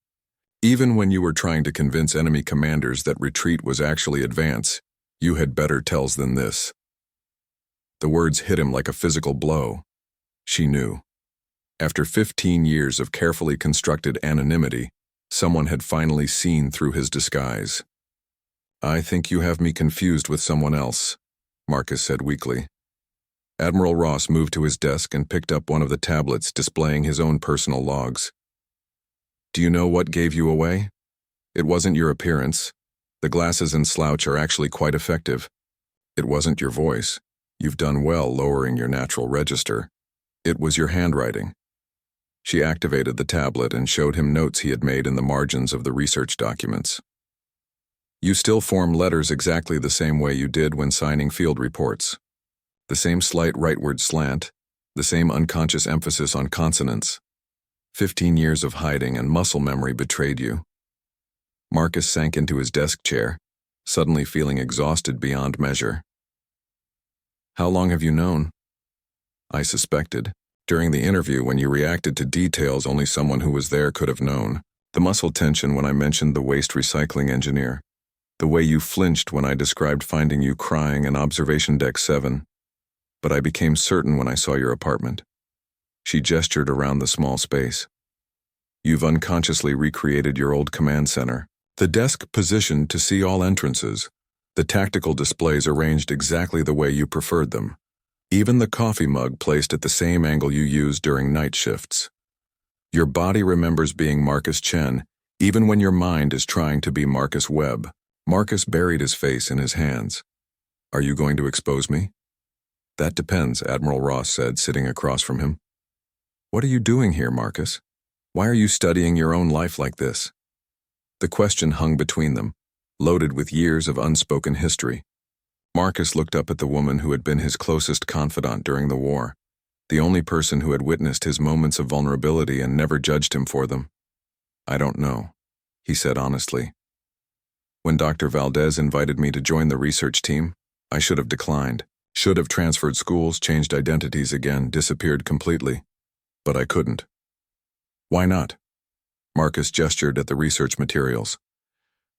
Even when you were trying to convince enemy commanders that retreat was actually advance, you had better tells than this." The words hit him like a physical blow. She knew. After 15 years of carefully constructed anonymity, someone had finally seen through his disguise. "I think you have me confused with someone else," Marcus said weakly. Admiral Ross moved to his desk and picked up one of the tablets displaying his own personal logs. "Do you know what gave you away? It wasn't your appearance. The glasses and slouch are actually quite effective. It wasn't your voice. You've done well lowering your natural register. It was your handwriting." She activated the tablet and showed him notes he had made in the margins of the research documents. "You still form letters exactly the same way you did when signing field reports. The same slight rightward slant, the same unconscious emphasis on consonants. 15 years of hiding and muscle memory betrayed you." Marcus sank into his desk chair, suddenly feeling exhausted beyond measure. "How long have you known?" "I suspected. During the interview, when you reacted to details only someone who was there could have known. The muscle tension when I mentioned the waste recycling engineer. The way you flinched when I described finding you crying in Observation Deck 7. But I became certain when I saw your apartment." She gestured around the small space. "You've unconsciously recreated your old command center. The desk positioned to see all entrances. The tactical displays arranged exactly the way you preferred them. Even the coffee mug placed at the same angle you used during night shifts. Your body remembers being Marcus Chen, even when your mind is trying to be Marcus Webb." Marcus buried his face in his hands. "Are you going to expose me?" "That depends," Admiral Ross said, sitting across from him. "What are you doing here, Marcus? Why are you studying your own life like this?" The question hung between them, loaded with years of unspoken history. Marcus looked up at the woman who had been his closest confidant during the war, the only person who had witnessed his moments of vulnerability and never judged him for them. "I don't know," he said honestly. "When Dr. Valdez invited me to join the research team, I should have declined, should have transferred schools, changed identities again, disappeared completely. But I couldn't." "Why not?" Marcus gestured at the research materials.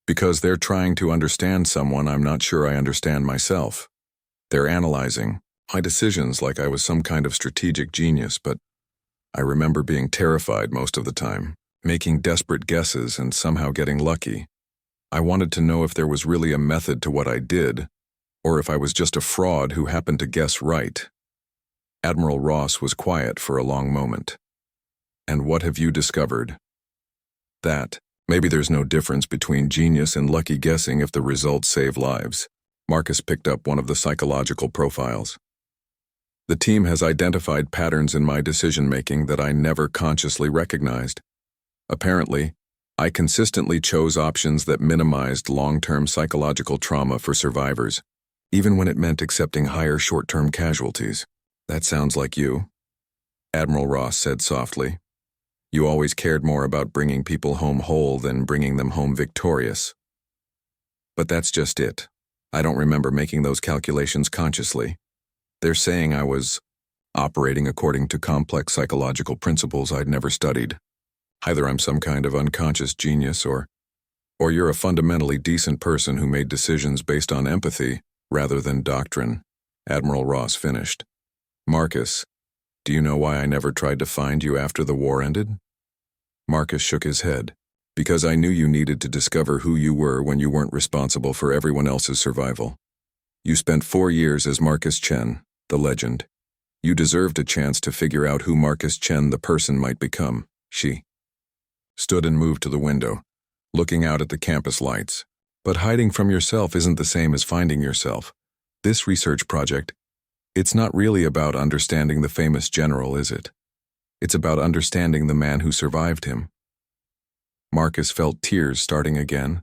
"Because they're trying to understand someone I'm not sure I understand myself. They're analyzing my decisions like I was some kind of strategic genius, but I remember being terrified most of the time, making desperate guesses and somehow getting lucky. I wanted to know if there was really a method to what I did, or if I was just a fraud who happened to guess right." Admiral Ross was quiet for a long moment. "And what have you discovered?" "That maybe there's no difference between genius and lucky guessing if the results save lives." Marcus picked up one of the psychological profiles. "The team has identified patterns in my decision-making that I never consciously recognized. Apparently, I consistently chose options that minimized long-term psychological trauma for survivors, even when it meant accepting higher short-term casualties." "That sounds like you," Admiral Ross said softly. "You always cared more about bringing people home whole than bringing them home victorious." "But that's just it. I don't remember making those calculations consciously. They're saying I was operating according to complex psychological principles I'd never studied. Either I'm some kind of unconscious genius or you're a fundamentally decent person who made decisions based on empathy rather than doctrine," Admiral Ross finished. "Marcus, Do you know why I never tried to find you after the war ended? Marcus shook his head. Because I knew you needed to discover who you were when you weren't responsible for everyone else's survival. You spent 4 years as Marcus Chen, the legend. You deserved a chance to figure out who Marcus Chen the person might become. She stood and moved to the window, looking out at the campus lights. But hiding from yourself isn't the same as finding yourself. This research project, it's not really about understanding the famous general, is it? It's about understanding the man who survived him. Marcus felt tears starting again,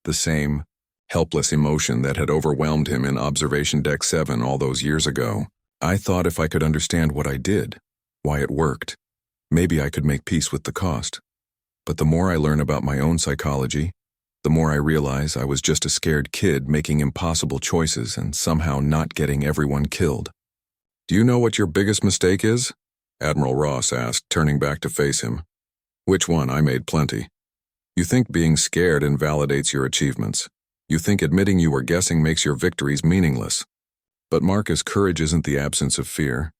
the same helpless emotion that had overwhelmed him in Observation Deck 7 all those years ago. I thought if I could understand what I did, why it worked, maybe I could make peace with the cost. But the more I learn about my own psychology, the more I realize I was just a scared kid making impossible choices and somehow not getting everyone killed. Do you know what your biggest mistake is? Admiral Ross asked, turning back to face him. Which one? I made plenty. You think being scared invalidates your achievements. You think admitting you were guessing makes your victories meaningless. But Marcus, courage isn't the absence of fear.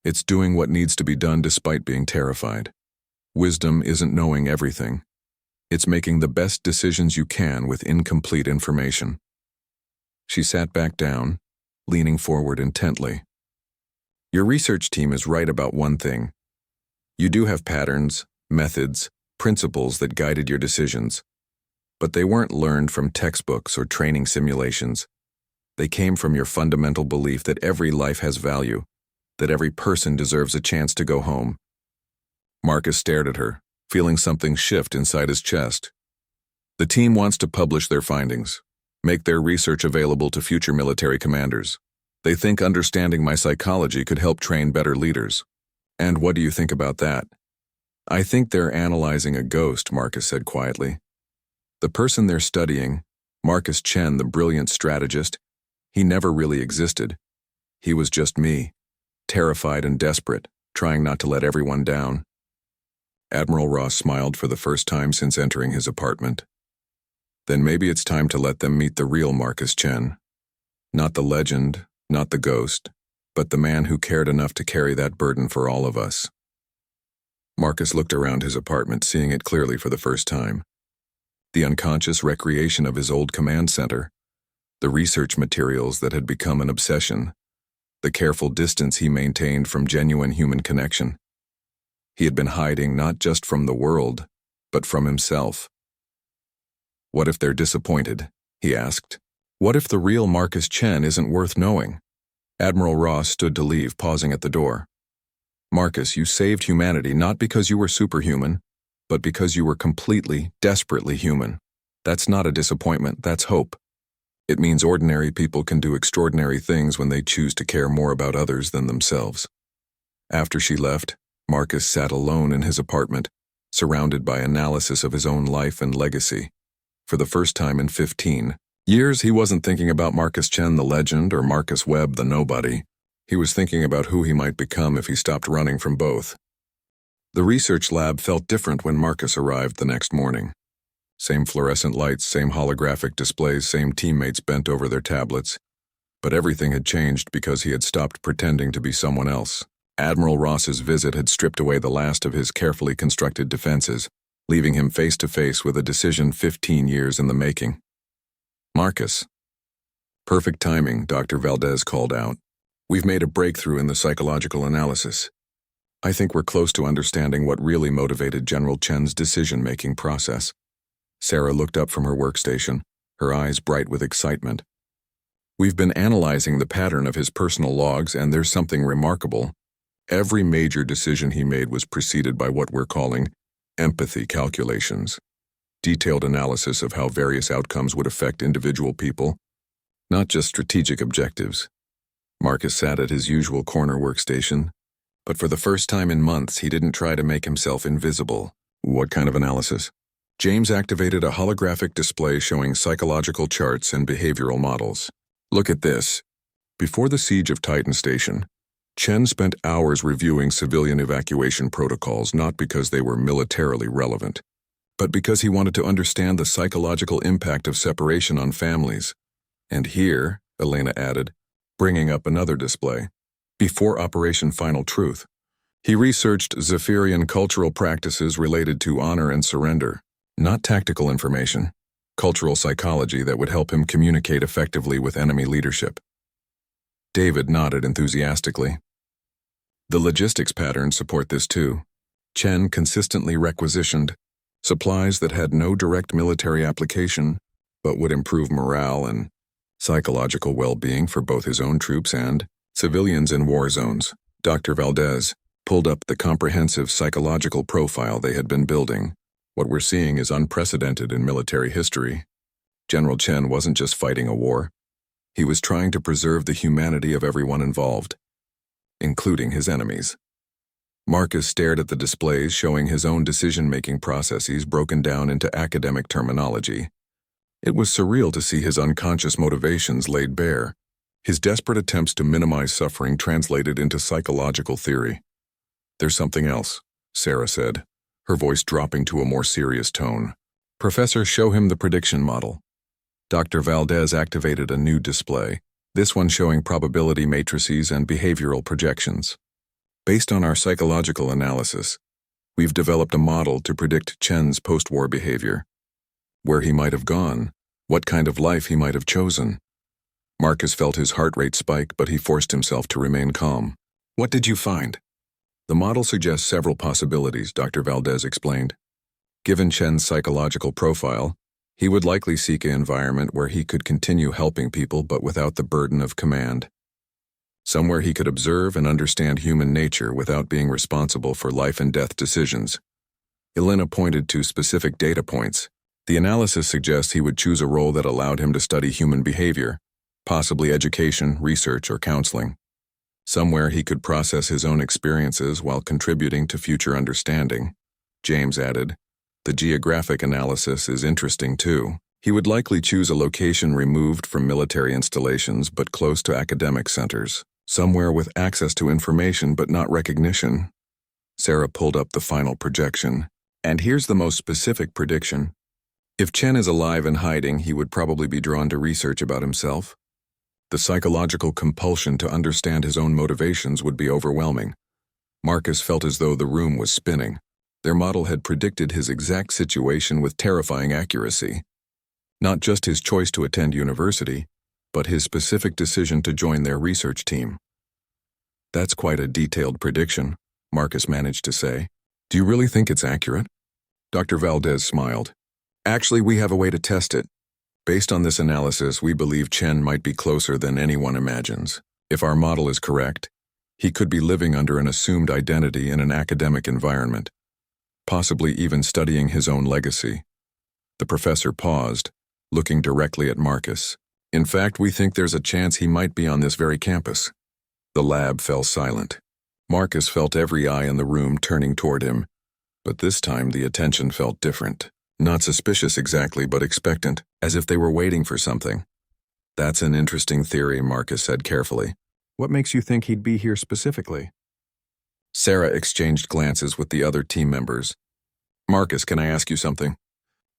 It's doing what needs to be done despite being terrified. Wisdom isn't knowing everything. It's making the best decisions you can with incomplete information. She sat back down, leaning forward intently. Your research team is right about one thing. You do have patterns, methods, principles that guided your decisions. But they weren't learned from textbooks or training simulations. They came from your fundamental belief that every life has value, that every person deserves a chance to go home. Marcus stared at her, feeling something shift inside his chest. The team wants to publish their findings, make their research available to future military commanders. They think understanding my psychology could help train better leaders. And what do you think about that? I think they're analyzing a ghost, Marcus said quietly. The person they're studying, Marcus Chen, the brilliant strategist, he never really existed. He was just me, terrified and desperate, trying not to let everyone down. Admiral Ross smiled for the first time since entering his apartment. Then maybe it's time to let them meet the real Marcus Chen. Not the legend, not the ghost, but the man who cared enough to carry that burden for all of us. Marcus looked around his apartment, seeing it clearly for the first time. The unconscious recreation of his old command center, the research materials that had become an obsession, the careful distance he maintained from genuine human connection. He had been hiding not just from the world, but from himself. What if they're disappointed? He asked. What if the real Marcus Chen isn't worth knowing? Admiral Ross stood to leave, pausing at the door. Marcus, you saved humanity not because you were superhuman, but because you were completely, desperately human. That's not a disappointment, that's hope. It means ordinary people can do extraordinary things when they choose to care more about others than themselves. After she left, Marcus sat alone in his apartment, surrounded by analysis of his own life and legacy. For the first time in 15 years, he wasn't thinking about Marcus Chen the legend or Marcus Webb the nobody. He was thinking about who he might become if he stopped running from both. The research lab felt different when Marcus arrived the next morning. Same fluorescent lights, same holographic displays, same teammates bent over their tablets. But everything had changed because he had stopped pretending to be someone else. Admiral Ross's visit had stripped away the last of his carefully constructed defenses, leaving him face to face with a decision 15 years in the making. Marcus. Perfect timing, Dr. Valdez called out. We've made a breakthrough in the psychological analysis. I think we're close to understanding what really motivated General Chen's decision-making process. Sarah looked up from her workstation, her eyes bright with excitement. We've been analyzing the pattern of his personal logs, and there's something remarkable. Every major decision he made was preceded by what we're calling empathy calculations. Detailed analysis of how various outcomes would affect individual people, not just strategic objectives. Marcus sat at his usual corner workstation, but for the first time in months he didn't try to make himself invisible. What kind of analysis? James activated a holographic display showing psychological charts and behavioral models. Look at this. Before the siege of Titan Station, Chen spent hours reviewing civilian evacuation protocols not because they were militarily relevant, but because he wanted to understand the psychological impact of separation on families. And here, Elena added, bringing up another display, before Operation Final Truth, He researched Zephyrian cultural practices related to honor and surrender, not tactical information, cultural psychology that would help him communicate effectively with enemy leadership. David nodded enthusiastically. The logistics patterns support this too. Chen consistently requisitioned supplies that had no direct military application, but would improve morale and psychological well-being for both his own troops and civilians in war zones. Dr. Valdez pulled up the comprehensive psychological profile they had been building. What we're seeing is unprecedented in military history. General Chen wasn't just fighting a war. He was trying to preserve the humanity of everyone involved, including his enemies. Marcus stared at the displays showing his own decision-making processes broken down into academic terminology. It was surreal to see his unconscious motivations laid bare, his desperate attempts to minimize suffering translated into psychological theory. "There's something else," Sarah said, her voice dropping to a more serious tone. "Professor, show him the prediction model." Dr. Valdez activated a new display, this one showing probability matrices and behavioral projections. "Based on our psychological analysis, we've developed a model to predict Chen's post-war behavior. Where he might have gone, what kind of life he might have chosen." Marcus felt his heart rate spike, but he forced himself to remain calm. "What did you find?" "The model suggests several possibilities," Dr. Valdez explained. "Given Chen's psychological profile, he would likely seek an environment where he could continue helping people but without the burden of command. Somewhere he could observe and understand human nature without being responsible for life and death decisions." Elena pointed to specific data points. "The analysis suggests he would choose a role that allowed him to study human behavior, possibly education, research, or counseling. Somewhere he could process his own experiences while contributing to future understanding." James added, "The geographic analysis is interesting too. He would likely choose a location removed from military installations but close to academic centers, somewhere with access to information but not recognition." Sarah pulled up the final projection. "And here's the most specific prediction. If Chen is alive and hiding, he would probably be drawn to research about himself. The psychological compulsion to understand his own motivations would be overwhelming." Marcus felt as though the room was spinning. Their model had predicted his exact situation with terrifying accuracy. Not just his choice to attend university, but his specific decision to join their research team. "That's quite a detailed prediction," Marcus managed to say. "Do you really think it's accurate?" Dr. Valdez smiled. "Actually, we have a way to test it. Based on this analysis, we believe Chen might be closer than anyone imagines. If our model is correct, he could be living under an assumed identity in an academic environment, possibly even studying his own legacy." The professor paused, looking directly at Marcus. "In fact, we think there's a chance he might be on this very campus." The lab fell silent. Marcus felt every eye in the room turning toward him, but this time the attention felt different. Not suspicious exactly, but expectant, as if they were waiting for something. "That's an interesting theory," Marcus said carefully. "What makes you think he'd be here specifically?" Sarah exchanged glances with the other team members. "Marcus, can I ask you something?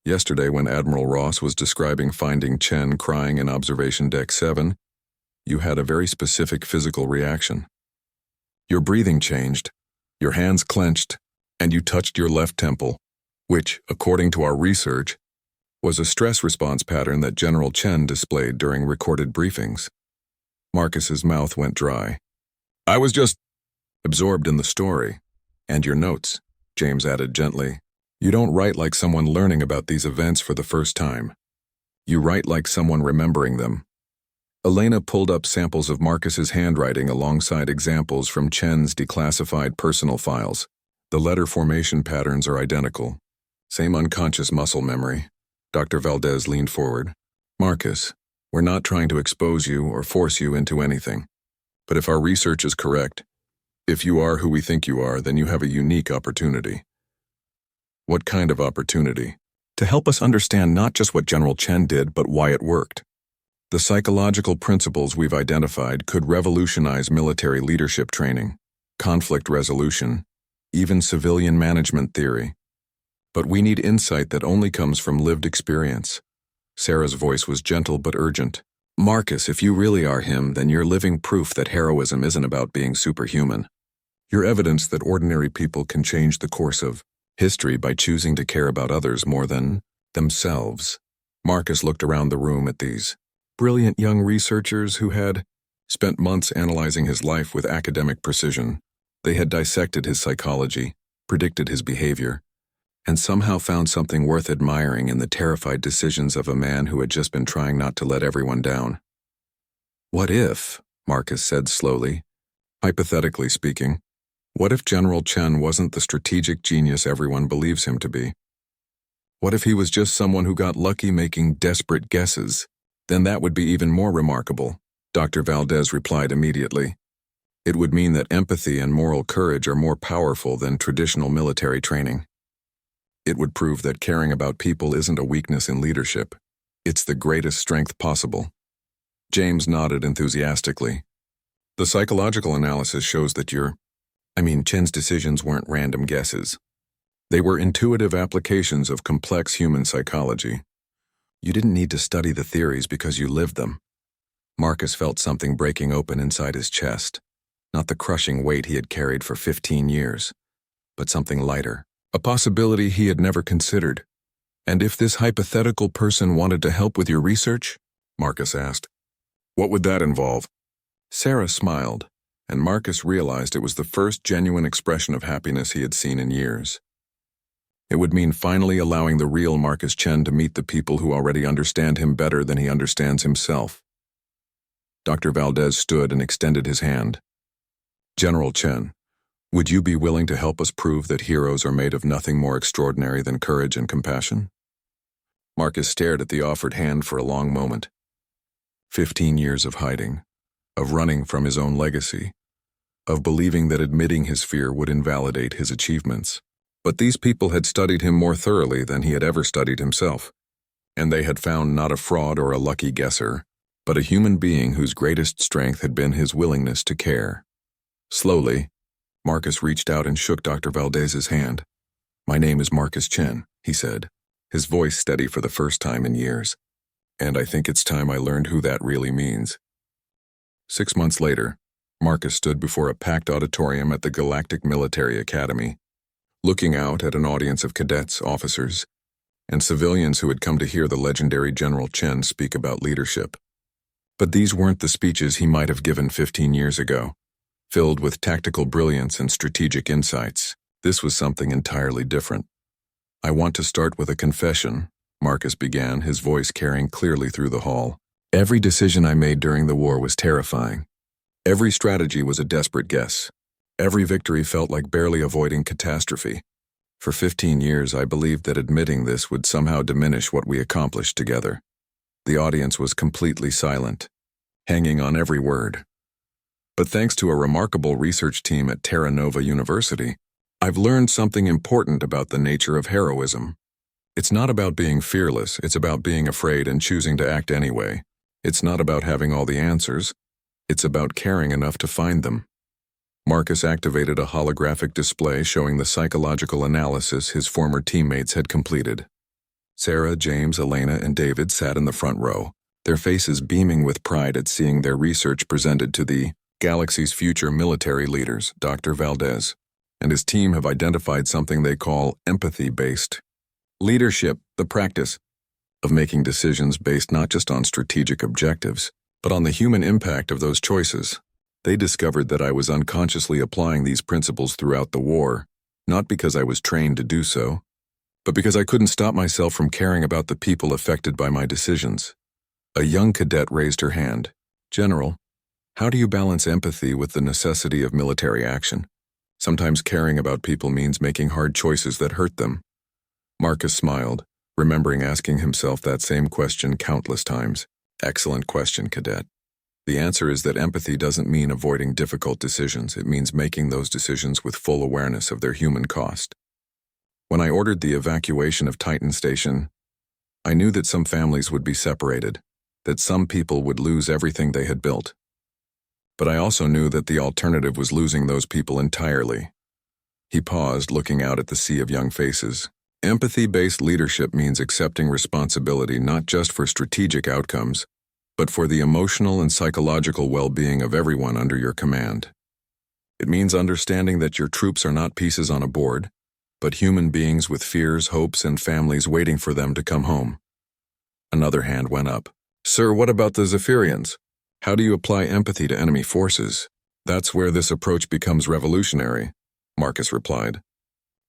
Yesterday, when Admiral Ross was describing finding Chen crying in Observation Deck 7, you had a very specific physical reaction. Your breathing changed, your hands clenched, and you touched your left temple, which, according to our research, was a stress response pattern that General Chen displayed during recorded briefings." Marcus's mouth went dry. "I was just absorbed in the story. And your notes," James added gently. "You don't write like someone learning about these events for the first time. You write like someone remembering them." Elena pulled up samples of Marcus's handwriting alongside examples from Chen's declassified personal files. The letter formation patterns are identical. Same unconscious muscle memory. Dr. Valdez leaned forward. "Marcus, we're not trying to expose you or force you into anything. But if our research is correct, if you are who we think you are, then you have a unique opportunity." "What kind of opportunity?" "To help us understand not just what General Chen did, but why it worked. The psychological principles we've identified could revolutionize military leadership training, conflict resolution, even civilian management theory. But we need insight that only comes from lived experience." Sarah's voice was gentle but urgent. "Marcus, if you really are him, then you're living proof that heroism isn't about being superhuman. You're evidence that ordinary people can change the course of history by choosing to care about others more than themselves. Marcus looked around the room at these brilliant young researchers who had spent months analyzing his life with academic precision. They had dissected his psychology, predicted his behavior, and somehow found something worth admiring in the terrified decisions of a man who had just been trying not to let everyone down. What if, Marcus said slowly, hypothetically speaking, what if General Chen wasn't the strategic genius everyone believes him to be? What if he was just someone who got lucky making desperate guesses? Then that would be even more remarkable, Dr. Valdez replied immediately. It would mean that empathy and moral courage are more powerful than traditional military training. It would prove that caring about people isn't a weakness in leadership. It's the greatest strength possible. James nodded enthusiastically. The psychological analysis shows that Chen's decisions weren't random guesses. They were intuitive applications of complex human psychology. You didn't need to study the theories because you lived them. Marcus felt something breaking open inside his chest, not the crushing weight he had carried for 15 years, but something lighter, a possibility he had never considered. And if this hypothetical person wanted to help with your research? Marcus asked. What would that involve? Sarah smiled, and Marcus realized it was the first genuine expression of happiness he had seen in years. It would mean finally allowing the real Marcus Chen to meet the people who already understand him better than he understands himself. Dr. Valdez stood and extended his hand. General Chen, would you be willing to help us prove that heroes are made of nothing more extraordinary than courage and compassion? Marcus stared at the offered hand for a long moment. 15 years of hiding, of running from his own legacy, of believing that admitting his fear would invalidate his achievements. But these people had studied him more thoroughly than he had ever studied himself, and they had found not a fraud or a lucky guesser, but a human being whose greatest strength had been his willingness to care. Slowly, Marcus reached out and shook Dr. Valdez's hand. My name is Marcus Chen, he said, his voice steady for the first time in years. And I think it's time I learned who that really means. 6 months later, Marcus stood before a packed auditorium at the Galactic Military Academy, looking out at an audience of cadets, officers, and civilians who had come to hear the legendary General Chen speak about leadership. But these weren't the speeches he might have given 15 years ago, filled with tactical brilliance and strategic insights. This was something entirely different. I want to start with a confession, Marcus began, his voice carrying clearly through the hall. Every decision I made during the war was terrifying. Every strategy was a desperate guess. Every victory felt like barely avoiding catastrophe. For 15 years, I believed that admitting this would somehow diminish what we accomplished together. The audience was completely silent, hanging on every word. But thanks to a remarkable research team at Terra Nova University, I've learned something important about the nature of heroism. It's not about being fearless, it's about being afraid and choosing to act anyway. It's not about having all the answers, it's about caring enough to find them. Marcus activated a holographic display showing the psychological analysis his former teammates had completed. Sarah, James, Elena, and David sat in the front row, their faces beaming with pride at seeing their research presented to the galaxy's future military leaders. Dr. Valdez and his team have identified something they call empathy-based leadership, the practice of making decisions based not just on strategic objectives, but on the human impact of those choices. They discovered that I was unconsciously applying these principles throughout the war, not because I was trained to do so, but because I couldn't stop myself from caring about the people affected by my decisions. A young cadet raised her hand. General, how do you balance empathy with the necessity of military action? Sometimes caring about people means making hard choices that hurt them. Marcus smiled, remembering asking himself that same question countless times. Excellent question, cadet. The answer is that empathy doesn't mean avoiding difficult decisions. It means making those decisions with full awareness of their human cost. When I ordered the evacuation of Titan Station, I knew that some families would be separated, that some people would lose everything they had built. But I also knew that the alternative was losing those people entirely. He paused, looking out at the sea of young faces. Empathy-based leadership means accepting responsibility not just for strategic outcomes, but for the emotional and psychological well-being of everyone under your command. It means understanding that your troops are not pieces on a board, but human beings with fears, hopes, and families waiting for them to come home. Another hand went up. Sir, what about the Zephyrians? How do you apply empathy to enemy forces? That's where this approach becomes revolutionary, Marcus replied.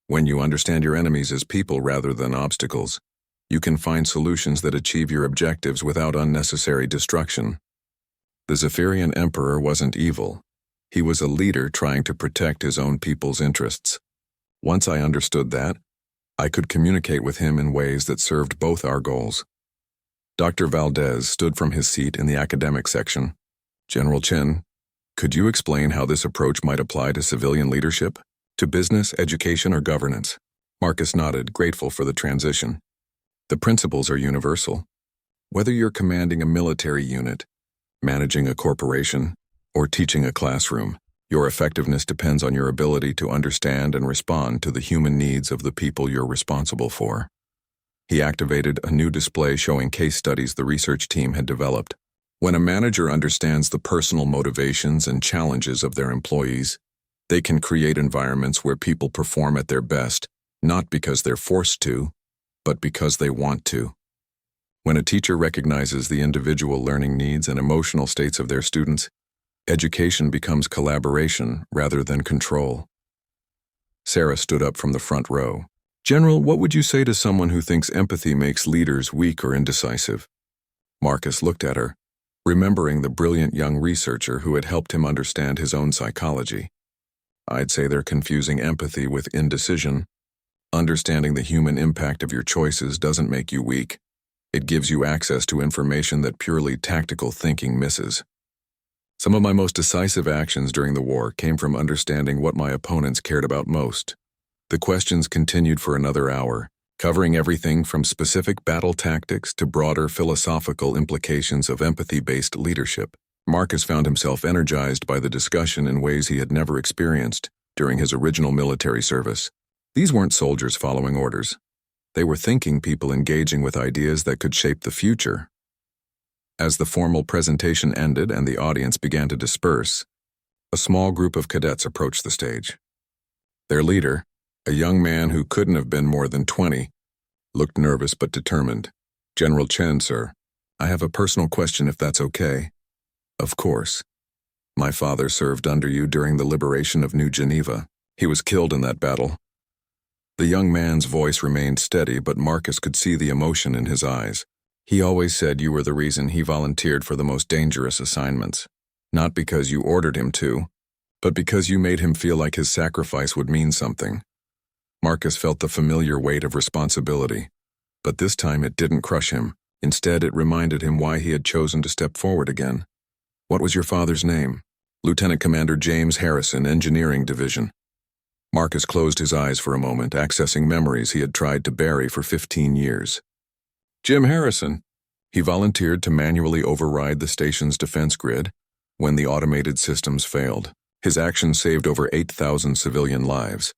When you understand your enemies as people rather than obstacles, you can find solutions that achieve your objectives without unnecessary destruction. The Zephyrian Emperor wasn't evil. He was a leader trying to protect his own people's interests. Once I understood that, I could communicate with him in ways that served both our goals. Dr. Valdez stood from his seat in the academic section. General Chen, could you explain how this approach might apply to civilian leadership, to business, education, or governance? Marcus nodded, grateful for the transition. The principles are universal. Whether you're commanding a military unit, managing a corporation, or teaching a classroom, your effectiveness depends on your ability to understand and respond to the human needs of the people you're responsible for. He activated a new display showing case studies the research team had developed. When a manager understands the personal motivations and challenges of their employees, they can create environments where people perform at their best, not because they're forced to, but because they want to. When a teacher recognizes the individual learning needs and emotional states of their students, education becomes collaboration rather than control. Sarah stood up from the front row. General, what would you say to someone who thinks empathy makes leaders weak or indecisive? Marcus looked at her, remembering the brilliant young researcher who had helped him understand his own psychology. I'd say they're confusing empathy with indecision. Understanding the human impact of your choices doesn't make you weak. It gives you access to information that purely tactical thinking misses. Some of my most decisive actions during the war came from understanding what my opponents cared about most. The questions continued for another hour, covering everything from specific battle tactics to broader philosophical implications of empathy-based leadership. Marcus found himself energized by the discussion in ways he had never experienced during his original military service. These weren't soldiers following orders. They were thinking people engaging with ideas that could shape the future. As the formal presentation ended and the audience began to disperse, a small group of cadets approached the stage. Their leader, a young man who couldn't have been more than 20, looked nervous but determined. General Chen, sir, I have a personal question if that's okay. Of course. My father served under you during the liberation of New Geneva. He was killed in that battle. The young man's voice remained steady, but Marcus could see the emotion in his eyes. He always said you were the reason he volunteered for the most dangerous assignments. Not because you ordered him to, but because you made him feel like his sacrifice would mean something. Marcus felt the familiar weight of responsibility, but this time it didn't crush him. Instead, it reminded him why he had chosen to step forward again. What was your father's name? Lieutenant Commander James Harrison, Engineering Division. Marcus closed his eyes for a moment, accessing memories he had tried to bury for 15 years. Jim Harrison. He volunteered to manually override the station's defense grid when the automated systems failed. His actions saved over 8,000 civilian lives.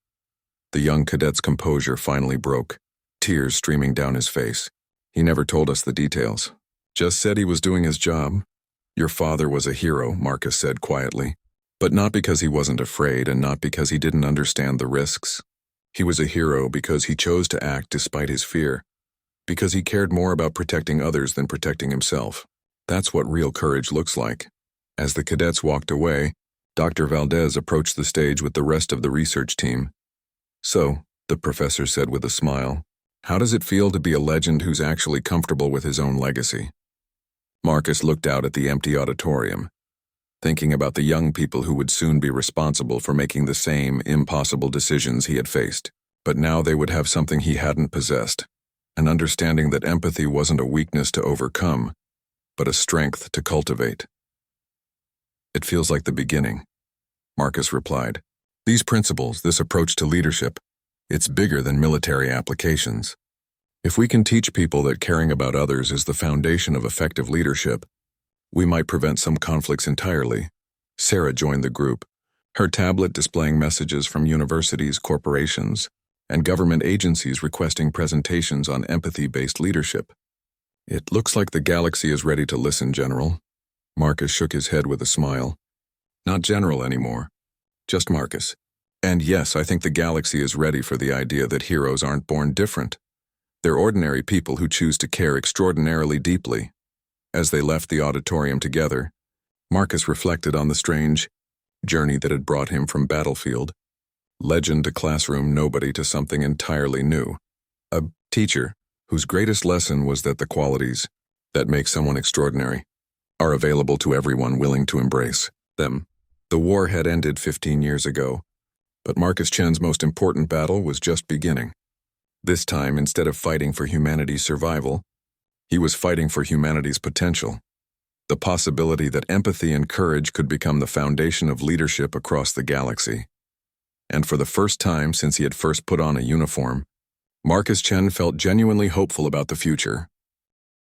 The young cadet's composure finally broke, tears streaming down his face. He never told us the details. Just said he was doing his job. Your father was a hero, Marcus said quietly. But not because he wasn't afraid and not because he didn't understand the risks. He was a hero because he chose to act despite his fear. Because he cared more about protecting others than protecting himself. That's what real courage looks like. As the cadets walked away, Dr. Valdez approached the stage with the rest of the research team. So, the professor said with a smile, how does it feel to be a legend who's actually comfortable with his own legacy? Marcus looked out at the empty auditorium, thinking about the young people who would soon be responsible for making the same impossible decisions he had faced. But now they would have something he hadn't possessed, an understanding that empathy wasn't a weakness to overcome, but a strength to cultivate. It feels like the beginning, Marcus replied. These principles, this approach to leadership, it's bigger than military applications. If we can teach people that caring about others is the foundation of effective leadership, we might prevent some conflicts entirely. Sarah joined the group, her tablet displaying messages from universities, corporations, and government agencies requesting presentations on empathy-based leadership. It looks like the galaxy is ready to listen, General. Marcus shook his head with a smile. Not General anymore. Just Marcus. And yes, I think the galaxy is ready for the idea that heroes aren't born different. They're ordinary people who choose to care extraordinarily deeply. As they left the auditorium together, Marcus reflected on the strange journey that had brought him from battlefield, legend to classroom nobody to something entirely new. A teacher whose greatest lesson was that the qualities that make someone extraordinary are available to everyone willing to embrace them. The war had ended 15 years ago, but Marcus Chen's most important battle was just beginning. This time, instead of fighting for humanity's survival, he was fighting for humanity's potential. The possibility that empathy and courage could become the foundation of leadership across the galaxy. And for the first time since he had first put on a uniform, Marcus Chen felt genuinely hopeful about the future.